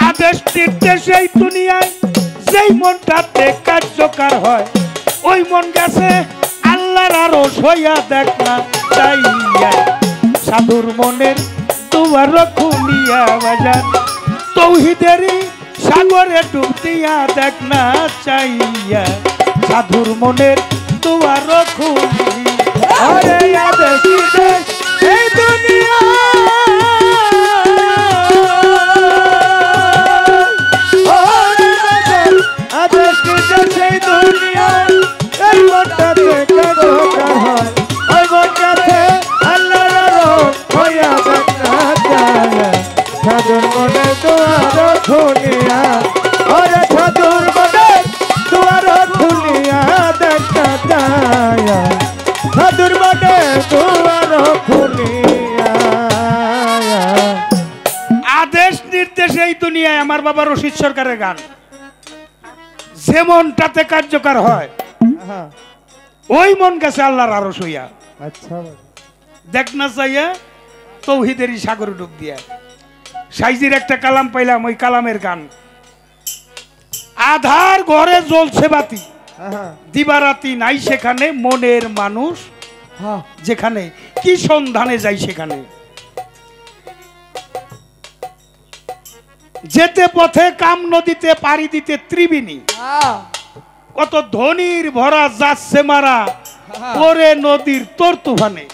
আদেশ নির্দেশ এই দুনিয়ায় যেই মনটাতে কার্যকর হয় ওই মন গেছে আল্লাহর আরশ হইয়া দেখ না চাইয়া, সাধুর মনের দুয়ার খুলিয়া বাজার, তৌহিদেরই সাগরে ডুব দিয়া দেখ না চাইয়া, সাধুর মনের দুয়ার খুলিয়া। আরে আদেশ নির্দেশ এই দুনিয়া, আদেশ নির্দেশ এই দুনিয়া, এই মনটাতে কার্যকর হয় ওই মনটাতে আল্লাহর আরশ হইয়া দেখ না চাইয়া, সাধুর মনের দুয়ার খুলিয়া। ওরে সাধুর মনের দুয়ার খুলিয়া দেখ না চাইয়া, সাধুর মনের দুয়ার খুলিয়া। আদেশ নির্দেশ এই দুনিয়ায় আমার বাবা রশিদ সরকারের গান। যে মনটাতে কার্যকর হয় ওই মন গেছে আল্লাহর আরশ হইয়া। আচ্ছা, দেখ না চাইয়া তৌহিদেরই সাগরে ডুব দিয়া। সাইজির একটা কালাম পাইলাম, ওই কালামের গান। আধার ঘরে জ্বলছে বাতি, দিবারাতি নাই সেখানে, মনের মানুষ যেখানে, কি সন্ধানে যাই সেখানে। যেতে পথে কাম নদীতে পাড়ি দিতে ত্রিবেণী, কত ধনির ভরা যাচ্ছে মারা পরে নদীর তোর তুফানে।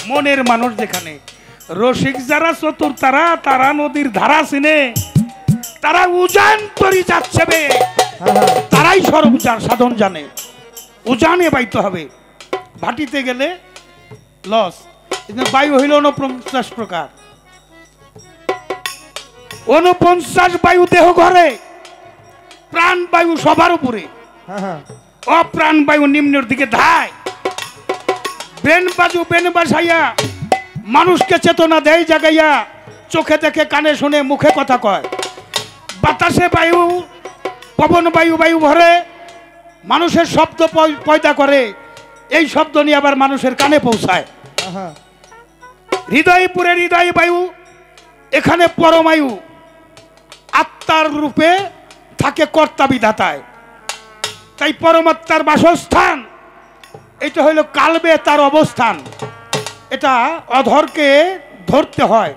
মনের মানুষ যেখানে, রসিক যারা চতুর তারা, তারা নদীর ধারা চিনে, তারা উজান তরি যাচ্ছে বে, তারাই সর্বচার সাধন জানে। উজানে বাইতে হবে, ভাটিতে গেলে লস। বায়ু হইল 49 প্রকার, 49 বায়ু দেহ ঘরে, প্রাণ বায়ু সবার উপরে, অপ্রাণ বায়ু নিম্নের দিকে ধায়। বেন বাজু বেন বাসাইয়া মানুষকে চেতনা দেয় জাগাইয়া, চোখে দেখে কানে শুনে মুখে কথা কয়। বাতাসে বায়ু পবন বায়ু, বায়ু ভরে মানুষের শব্দ পয়দা করে, এই শব্দ নিয়ে আবার মানুষের কানে পৌঁছায়। হৃদয়পুরে হৃদয় বায়ু, এখানে পরমায়ু আত্মার রূপে থাকে কর্তা বিধাতায়। তাই পরমাত্মার বাসস্থান, এটা হইল কালবে তার অবস্থান। এটা অধরকে ধরতে হয়,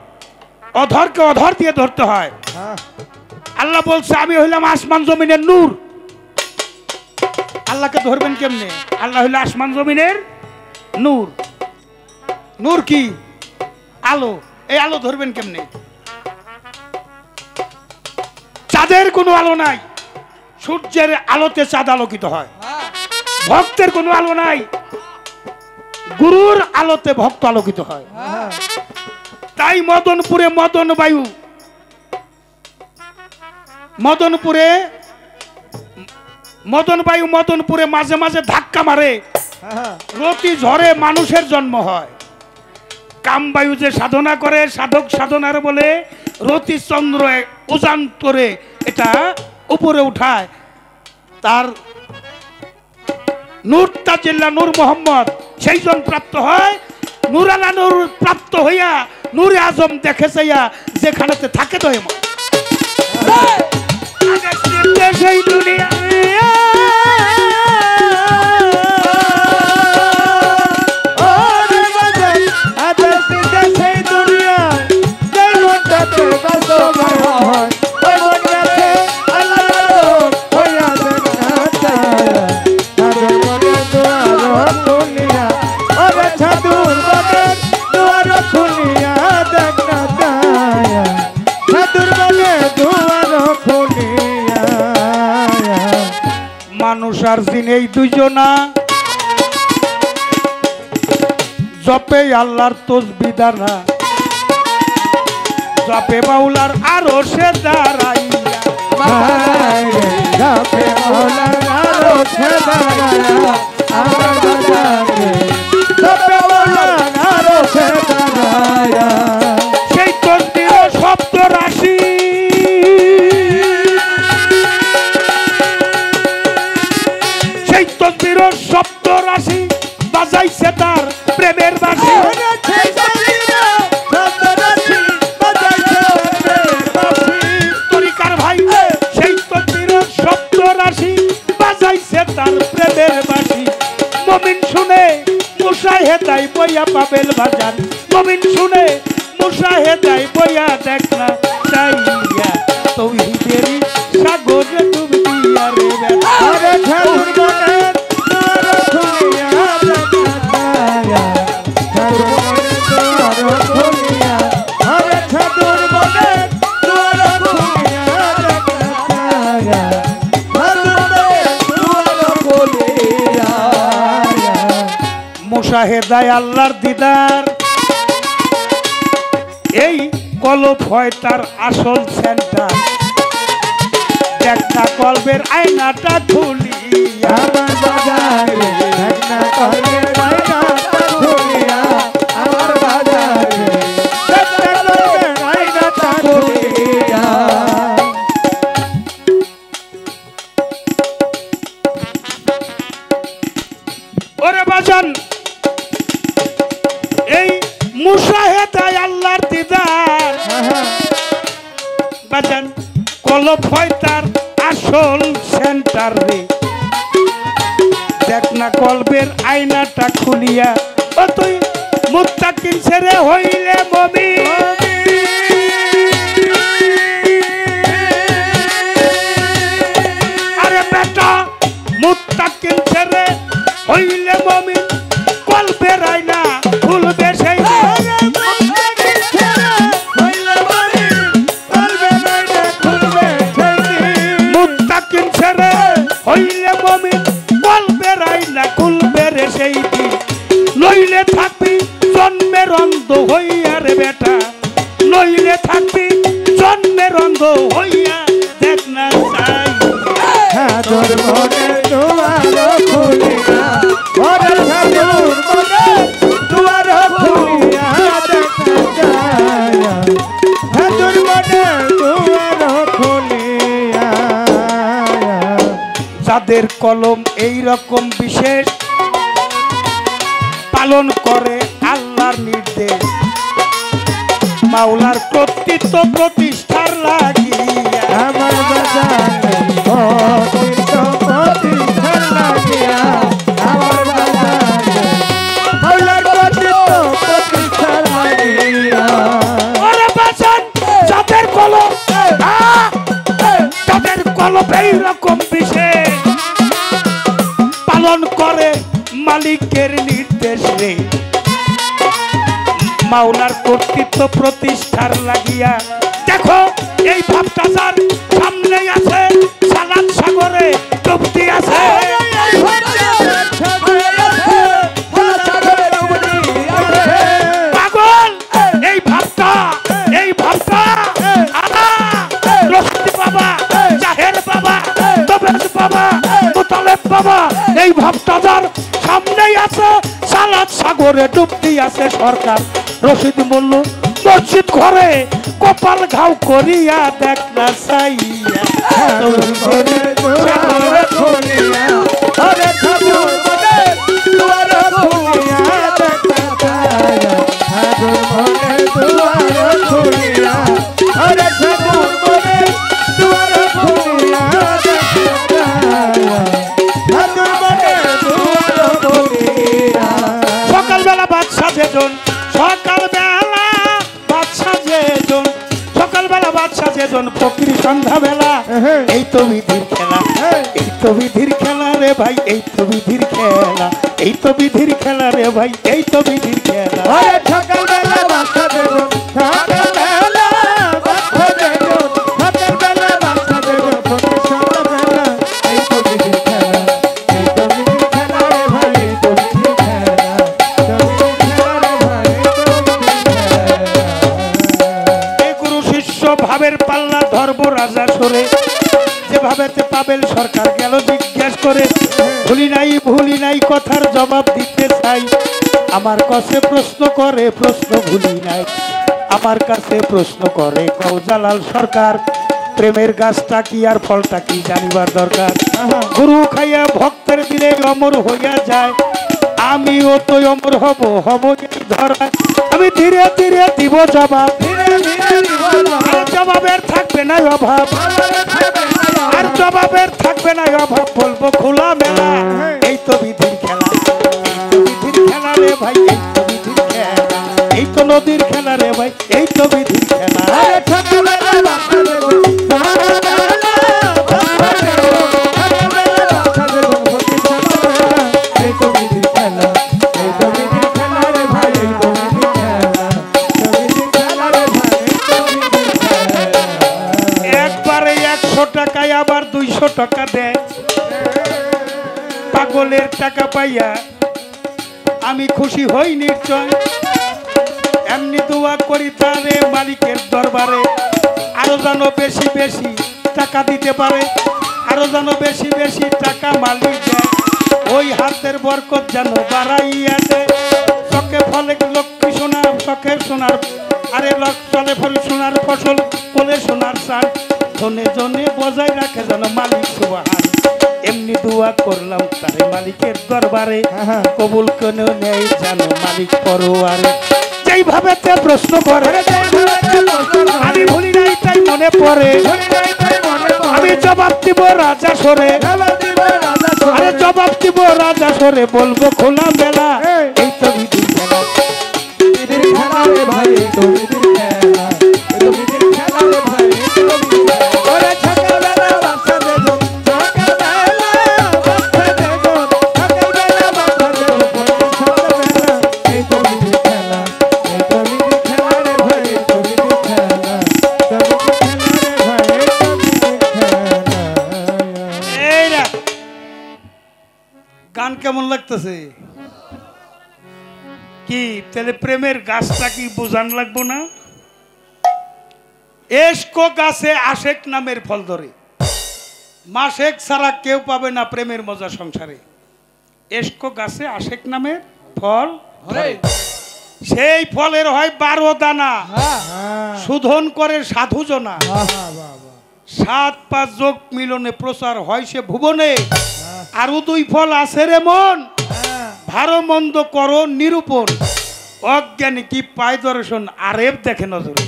অধরকে অধর দিয়ে ধরতে হয়। আল্লাহ বলছে আমি হইলাম আসমান জমিনের নূর। আল্লাহকে ধরবেন কেমনে? আল্লাহ হইল আসমান জমিনের নূর। নূর কি? আলো। এই আলো ধরবেন কেমনে? চাঁদের কোনো আলো নাই, সূর্যের আলোতে চাঁদ আলোকিত হয়। ভক্তের কোনো আলো নাই, গুরুর আলোতে ভক্ত আলোকিত হয়। তাই মদনপুরে মদনপুরে মাঝে মাঝে ধাক্কা মারে, রতি ঝড়ে মানুষের জন্ম হয়। কামবায়ু যে সাধনা করে, সাধক সাধনার বলে রতি চন্দ্র উজান করে এটা উপরে উঠায়, তার নূর তাজিল্লা নূর মোহাম্মদ সেই জন প্রাপ্ত হয়। নূরালা নূর প্রাপ্ত হইয়া নূরে আজম দেখে চাইয়া যেখানেতে থাকে তো এমন সেই দুনিয়া মানুষ আর জিন এই দুইজনা জপে আল্লাহর তসবিহ দ্বারা, জপে মাওলার আরো সে সেই তসবিহ শব্দ রাশি শব্দ রাশি বাজাইছে তার প্রেমের বাঁশি। তরিকার ভাই সেই তকবীর শব্দ রাশি বাজাইছে তার প্রেমের বাঁশি। মুমিন শুনে মুশাহেদায় বইয়া পাবেল বাজান, মুমিন শুনে মুশাহেদায় বইয়া দেখ না চাইয়া তৌহিদেরই সাগরে ডুব দিয়া রে আরে ঠাকুর বনে মুশাহেদায় আল্লাহর দিদার, এই কলব হয় তার আসল সেন্টার। দেখ না কলবের আয়নাটা খুলিয়া আমার বাজারে, দেখ না কলবের আয়নাটা খুলিয়া আমার বাজারে, দেখ না কলবের আয়নাটা খুলিয়া। ওরে বাজান এই মুশাহেদায় আল্লাহর দিদার বাজান কলব হয় তার আসল সেন্টার রে। দেখ না কলবের আয়নাটা খুলিয়া, ও তুই মুত্তাকিন ছেড়ে হইলে মুমিন। আরে বেটা মুত্তাকিন ছেড়ে হইলে মুমিন, কলবের আয়না খুলবে সেই মুত্তাকিন ছেড়ে হইলে মুমিন, কলবের আয়না খুলবে রে সেই দিন। নইলে থাকবি জন্মের অন্ধ হইয়া রে বেটা, নইলে থাকবি জন্মের অন্ধ হইয়া দেখ না চাই তোর মনে দুয়ার খুলিয়া, ওরে ঠাকুর মনে দুয়ার খুলিয়া দেখ না চাই ঠাকুর মনে দুয়ার খুলিয়া। যাদের কলম এই রকম বিশেষ পালন করে আল্লাহর নির্দেশ, মাওলার কর্তৃত্ব প্রতিষ্ঠার লাগিয়া আমার বাজারে কর্তৃত্ব প্রতিষ্ঠার লাগিয়া আমার বাজারে মাওলার কর্তৃত্ব প্রতিষ্ঠার লাগিয়া। ওরে বাজান যাদের কলম এই রকম বিশেষ পালন করে মালিকের নির্দেশ রে, মাওলার কর্তৃত্ব প্রতিষ্ঠার লাগিয়া। দেখো এই ভাবটা যার সামনে আছে সালাত সাগরে ডুবতি আছে, বাজার সামনেই আছে সালাদ সাগরে ডুবতি আছে সরকার রশিদ বলল মসজিদ ঘরে কপাল ঘাও করিয়া দেখ না সাইয়া সকালবেলা বাদশা যেজন সকালবেলা বাদশা যেজন ফকির সন্ধ্যাবেলা এই তো বিধির খেলা এই তো বিধির খেলা রে ভাই এই তো বিধির খেলা এই তো বিধির খেলা রে ভাই এই তো বিধির খেলা সকালবেলা বাচ্চা দেবো সকালবেলা বাচ্চা দেবো সকালবেলা বাচ্চা দেবো সকালবেলা এই তো বিধির খেলা এই তো বিধির খেলা রে ভাই এই তো বিধির খেলা এই গুরু শিষ্য ভাবের পাল্লা ধর্ম রাজা সরে যেভাবেতে পাবেল সরকার গেল জিজ্ঞেস করে ভুলি নাই কথার জবাব দিতে চাই আমার কাছে প্রশ্ন করে প্রশ্ন ভুলি নাই আমার কাছে প্রশ্ন করে কৌজালাল সরকার প্রেমের গাছটা কি আর ফলটা কি জানিবার দরকার গুরু খাইয়া ভক্তের দিলে অমর হইয়া যায় আমিও তো অমর হব এই ধরা আমি ধীরে ধীরে দিব জবাব আর জবাবের থাকবে না অভাব আর জবাবের থাকবে না অভাব বলবো খোলা মেলা এই তো বিধির খেলা এই তো বিধির খেলা রে ভাই এই তো বিধির খেলা এই তো নদীর খেলা রে ভাই এই তো বিধির খেলা একবারে 100 টাকায় আবার 200 টাকা দেয় পাগলের টাকা পাইয়া আমি খুশি হই নিশ্চয় এমনি দোয়া করি তারে মালিকের দরবারে আরো যেন বেশি বেশি টাকা দিতে পারে আরো যেন বেশি বেশি টাকা মালিক দেয় ওই হাতের বরকত যেন বাড়াইয়া দেয় চকে ফলে লক্ষ্মী সোনার চকে সোনার আরে চলে ফলে সোনার ফসল কোলে সোনার চাল ধনে জনে বজায় রাখে যেন মালিক সুবহান এমনি দোয়া করলাম তারে মালিকের দরবারে কবুল কেন নেই জানো মালিক পরোয়ারে যেইভাবে তে প্রশ্ন করে আমি ভুলি নাই তাই মনে পড়ে আমি জবাব দিব রাজা সরে আরে জবাব দিব রাজা সরে বলবো খোলা মেলা এই তো বিধির খেলা বিধির খেলা রে ভাই এই তো বিধির খেলা এই তো বিধির খেলা রে ভাই এই তো বিধির খেলা ওরে সকালবেলা বাচ্চা দেবো সকালবেলা বাচ্চা দেবো সকালবেলা বাচ্চা দেবো সকালবেলা এই তো বিধির খেলা এই তো বিধির খেলা রে ভাই এই তো বিধির খেলা তো বিধির খেলা রে ভাই এই তো বিধির খেলা এই না গান কেমন লাগতেছে কি তাহলে প্রেমের গাছটা কি বোঝান লাগবো না এসকো গাছে আশেক নামের ফল ধরে মাসেক ছাড়া কেউ পাবে না প্রেমের মজা সংসারে এসকো গাছে আশেক নামের ফল ধরে সেই ফলের হয় 12 দানা শোধন করে সাধু জনা 7-5 যোগ মিলনে প্রচার হয় সে ভুবনে আর 2 ফল আছে রে মন ভালো মন্দ করো নিরূপণ অজ্ঞানী কি পায় দর্শন আরেব দেখে নজরে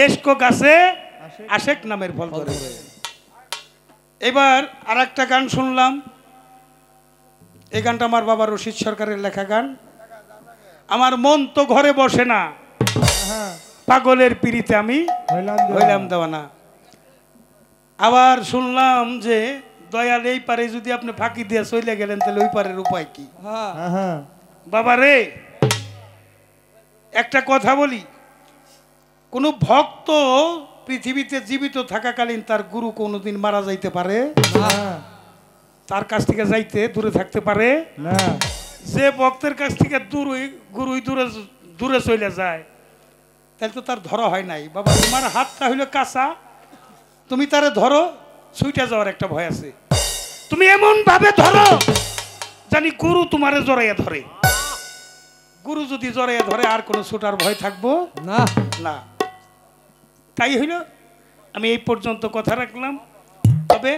এসকো গাছে আশেক নামের ফল ধরে এবার আর একটা গান শুনলাম এই গানটা আমার বাবা রশিদ সরকারের লেখা গান আমার মন তো ঘরে বসে না পাগলের পিড়িতে আমি হইলাম দেওয়ানা আবার শুনলাম যে দয়াল এই পারে যদি আপনি ফাঁকি দিয়ে চলে গেলেন তাহলে ওই পারের উপায় কি বাবা রে একটা কথা বলি কোন ভক্ত পৃথিবীতে জীবিত থাকাকালীন তার গুরু কোনোদিন মারা যাইতে পারে তার কাছ থেকে যাইতে দূরে থাকতে পারে না যে ভক্তের কাছ থেকে গুরুই দূরে চলে যায় তাহলে তো তার ধরা হয় নাই বাবা তোমার হাতটা হইলো কাঁচা তুমি তারে ধরো ছুটে যাওয়ার একটা ভয় আছে তুমি এমন ভাবে ধরো জানি গুরু তোমারে জড়াইয়া ধরে। গুরু যদি জড়াইয়া ধরে আর কোনো ছোটার ভয় থাকবো না। না। তাই হইল, আমি এই পর্যন্ত কথা রাখলাম। তবে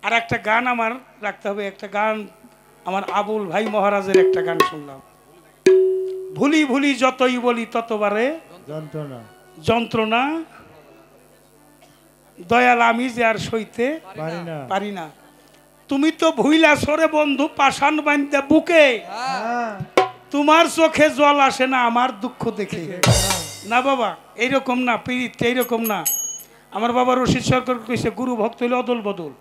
আর একটা গান আমার রাখতে হবে। একটা গান আমার আবুল ভাই মহারাজের একটা গান শুনলাম, ভুলি ভুলি যতই বলি ততবারে যন্ত্রণা যন্ত্রণা, দয়াল আমি যে আর সইতে পারি না। তুমি তো ভুইলা সরে বন্ধু পাষাণ বান্ধে বুকে, তোমার চোখে জল আসে না আমার দুঃখ দেখে। না বাবা, এইরকম না, পীড়িত এইরকম না। আমার বাবা রশিদ সরকার কইছে গুরু ভক্ত হইলে অদল বদল,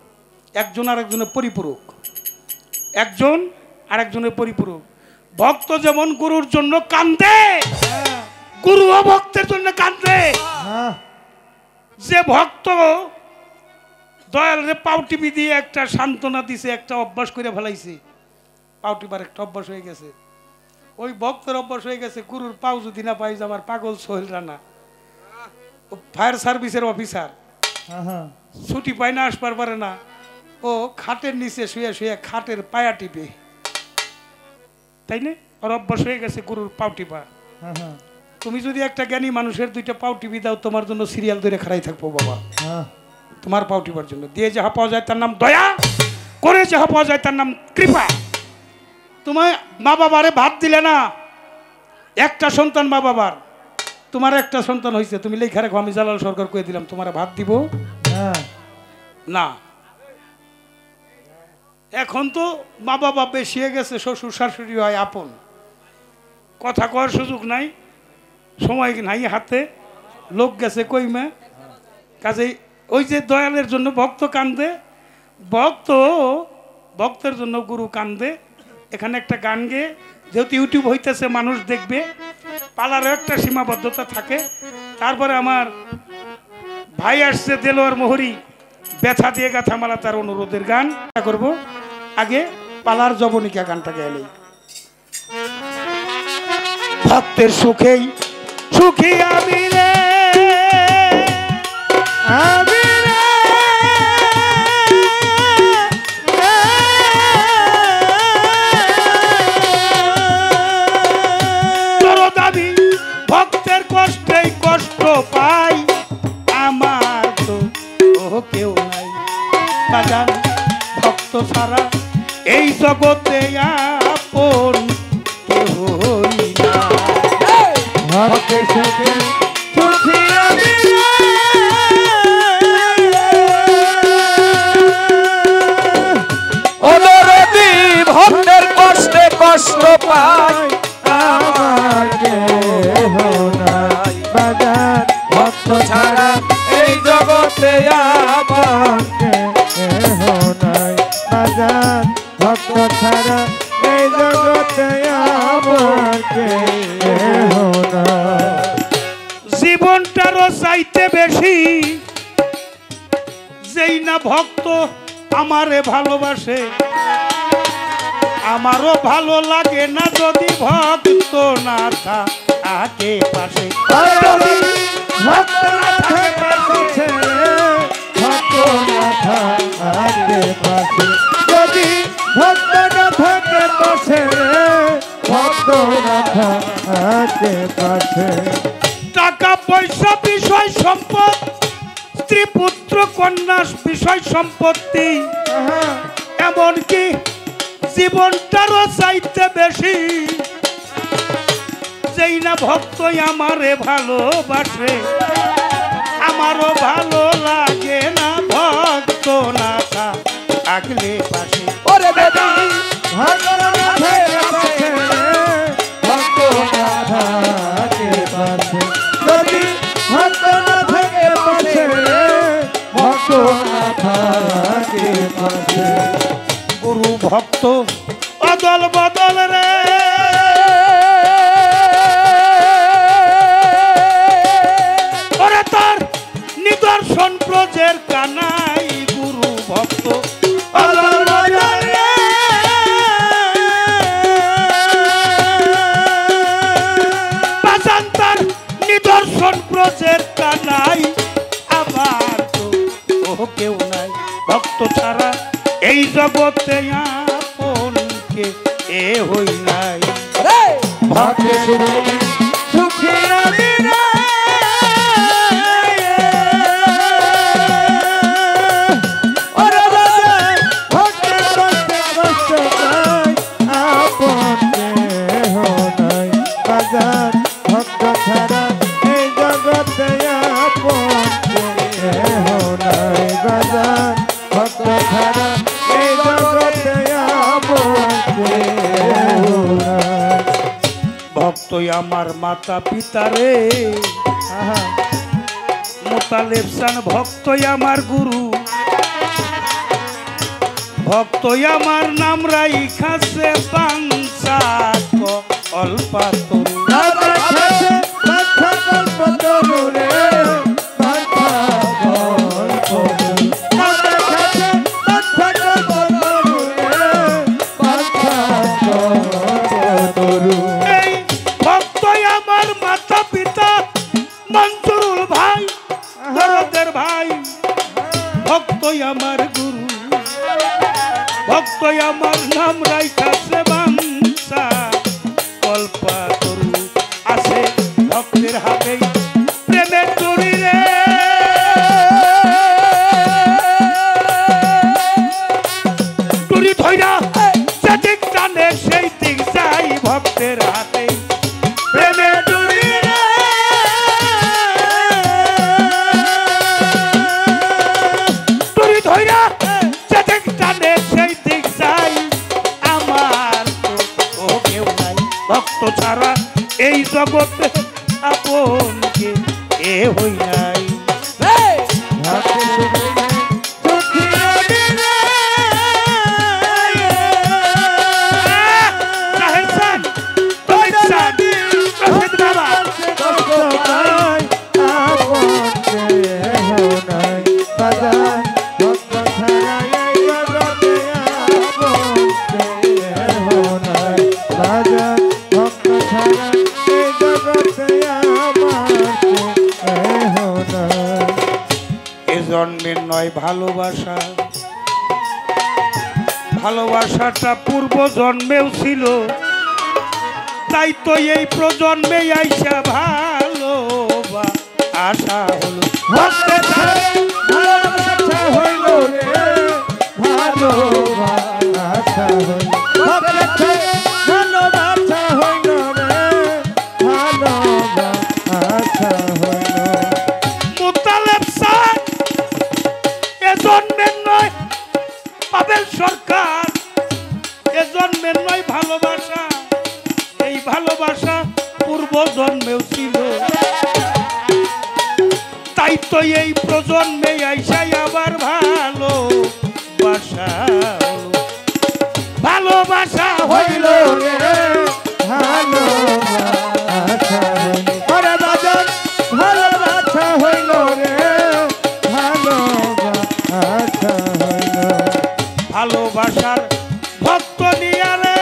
একজন আর একজনের পরিপূরক, একজন আর একজনের পরিপূরক। ভক্ত যেমন গুরুর জন্য কান্দে, গুরুও ভক্তের জন্য কান্দে। যে ভক্ত দয়াল রে পাউ টিপি দিয়ে একটা সান্ত্বনা দিছে, একটা অভ্যাস করে ফেলাইছে, পাউ টিপার একটা অভ্যাস হয়ে গেছে, ওই ভক্তের অভ্যাস হয়ে গেছে। গুরুর পাউ যদি না পাই, আমার পাগল সোহেল রানা ফায়ার সার্ভিসের অফিসার, ছুটি পায় না, আসবার পারে না, ও খাটের নিচে শুয়ে শুয়ে খাটের পায়া টিপে, তাই না? ওর অভ্যাস হয়ে গেছে গুরুর পাউ টিপা। তুমি যদি একটা জ্ঞানী মানুষের দুইটা পাউ টিপি দাও, তোমার জন্য সিরিয়াল ধরে খাড়াই থাকবো বাবা। তোমার পাউ টিপার জন্য দিয়ে যাহা পাওয়া যায় তার নাম দয়া, করে যাহা পাওয়া যায় তার নাম কৃপা। তোমার মা বাবারে ভাত দিলে না, একটা সন্তান মা বাবার, তোমার একটা সন্তান হয়েছে, তুমি লেখা রেখো, আমি জালাল সরকার কয়ে দিলাম তোমার ভাত দিব না। এখন তো মা বাবা বেশি হয়ে গেছে, শ্বশুর শাশুড়ি হয় আপন, কথা কওয়ার সুযোগ নাই, সময় নাই হাতে, লোক গেছে কইমে। কাজেই ওই যে দয়ালের জন্য ভক্ত কান্দে, ভক্তের জন্য গুরু কান্দে। এখানে একটা গান গেয়ে, যেহেতু ইউটিউব হইতেছে, মানুষ দেখবে, পালারও একটা সীমাবদ্ধতা থাকে। তারপরে আমার ভাই আসছে দেলোয়ার মোহরি, ব্যথা দিয়ে গাথামালা তার অনুরোধের গান করব। আগে পালার জবনিকা গানটা গেলেই, ভক্তের সুখেই সুখী আমি রে, আমি রে, তোর দাবি ভক্তের কষ্টেই কষ্ট পাই, আমার তো কেউ নাই বাজান, ভক্ত ছাড়া এই জগতে আপন কেহ না। ভক্তের সুখে সুখী আমি রে, অনুরোধী ভক্তের কষ্টে কষ্ট পাই, আমার কেহ নাই বাজার, ভক্ত ছাড়া এই জগতে আমার কেহ নাই বাজার, ভক্ত ছাড়া এই জগতে আমার কেহ নাই। জীবনটারও চাইতে বেশি যেই না ভক্ত আমারে ভালোবাসে, আমারও ভালো লাগে না যদি ভক্ত না থাকে পাশে। ভক্ত না থাকে পাশে, ভক্ত না থাকে পাশে, যদি ভক্ত না থাকে পাশে, ভক্ত না থাকে পাশে। টাকা পয়সা বিষয় সম্পদ, স্ত্রী পুত্র কন্যা বিষয় সম্পত্তি, এমনকি জীবনটারও চাইতে বেশি যেই না ভক্তই আমারে ভালোবাসে, আমারও ভালো লাগে না ভক্ত না থাকলে পাশে। ওরে বেবি ভক্ত না থাকে পাশে, ভক্ত না থাকে পাশে, যদি ভক্ত না থাকে পাশে, ভক্ত না থাকে পাশে। গুরু ভক্ত অদল বদল রে, ওরে তার নিদর্শন প্রজের কানাই। গুরু ভক্ত অদল বদল রে, বাজান তার নিদর্শন প্রজের কানাই, আমার তো কেউ নাই ভক্ত ছাড়া এই জগতে আপন কে হই নাই ভক্তের সুরে সুখী আমি রে ওরে বাজান ভক্তের কষ্টে কষ্ট নাই আপন কেহ নাই বাজান ভক্ত ছাড়া এই জগতে আপন কেহ নাই বাজান ভক্ত ছাড়া এই জগতে আপন কেহ নাই ভক্তই আমার মাতা পিতা রে মোতালেব চান ভক্তই আমার গুরু ভক্তই আমার নাম রাইখাছে বাঞ্ছা অল্পাতরু এই ভক্তই আমার মাতা পিতা মনসুরুল ভাই দরদের ভাই ভক্তই আমার গুরু ভক্তই আমার নাম রাইখাছে বাঞ্ছা কল্পাতরু আছে ভক্তের হাতে প্রেমের তরি রে তরি ধইরা যেদিক টানে সেই দিক যাই ভক্তের হাতে প্রেমের তরি রে তরি ধইরা যেদিক টানে সেই দিক যাই আমার তো কেউ নাই ভক্ত ছাড়া এই জগতে আপনকে এ হই নাই জন্মের নয় ভালোবাসা ভালোবাসাটা পূর্ব জন্মেও ছিল তাই তো এই প্রজন্মে আইসা ভালোবাসা হলো ভালোবাসা হইল রে ভালোবাসা হইল ভালোবাসা হইল রে ভালোবাসা হইল মোতালেব স্যার এ জন্মের নয় পাবেল সরকার এ জন্মের নয় ভালোবাসা এই ভালোবাসা পূর্ব জন্মেও ছিল তাই তো এই প্রজন্মে আইসাই আবার ভালোবাসা হলো ভালোবাসা হইল রে ভালোবাসা হইল ওরে বাজান ভালোবাসা হইল রে ভালোবাসা হইল ভালোবাসার ভক্ত নিয়ালে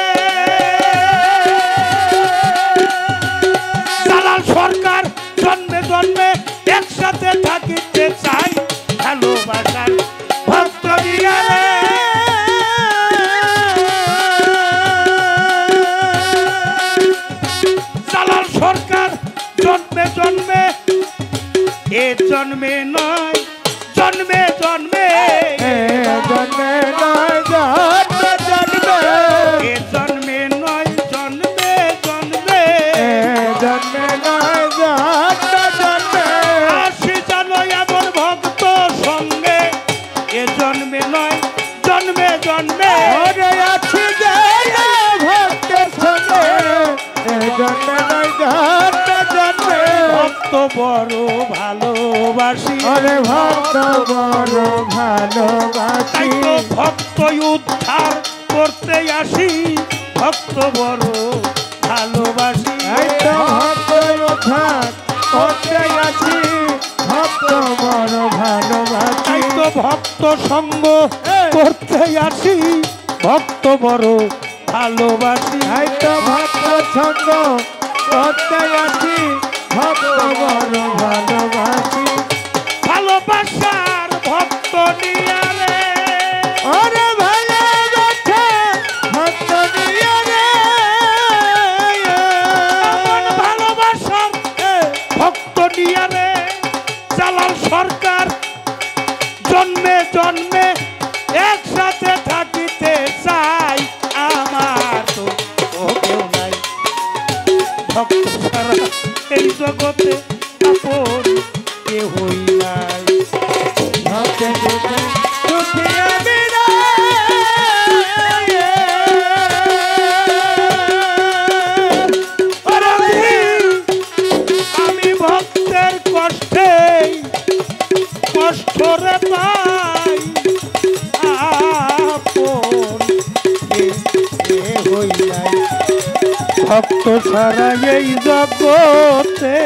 জালাল সরকার জন্মে জন্মে একসাথে থাকিতে চাই ভালোবাসার ভক্ত নিয়ালে জালাল সরকার জন্মে জন্মে এ জন্মে নয় জন্মে জন্মে জন্মে নয় জন্মে জন্মে এ জন্মে নয় জন্মে জন্মে জন্মে নয় জন্মে জন্মে আসি জানো এমন ভক্ত সঙ্গে এ জন্মে নয় জন্মে জন্মে ওরে আছি যে ভক্তের সঙ্গে জন্মে নয় জন্মে জন্মে ভক্ত বড় ভালোবাসি ওরে ভক্ত বড় তাই ভালোবাসি তো ভক্ত উদ্ধার করতে আসি ভক্ত বড় ভালোবাসি এই তো ভক্ত উদ্ধার করতে আছি ভক্ত বড় ভালোবাসি তাই তো ভক্ত সঙ্গ করতে আসি ভক্ত বড় ভালোবাসি এই তো ভক্ত সঙ্গ করতে আছি ভক্ত বড় ভালোবাসি ভালোবাসার ভক্ত নিয়ারে ওরে ভালোবাসা ভক্ত নিয়ে রে ভক্ত ছাড়া এই জগতে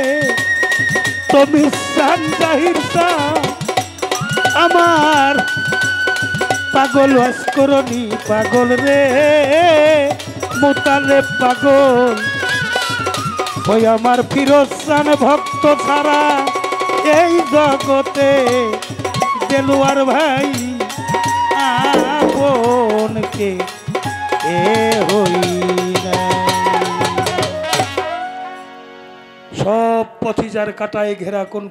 তুমি চান জাহির চাও আমার পাগল অস্করণী পাগল রে মোতালে পাগল ওই আমার ফিরোজ চান ভক্ত ছাড়া এই জগতে দেলুয়ার ভাই আপনকে এ হই নাই। সব পথিজার কাটায় ঘেরা কোন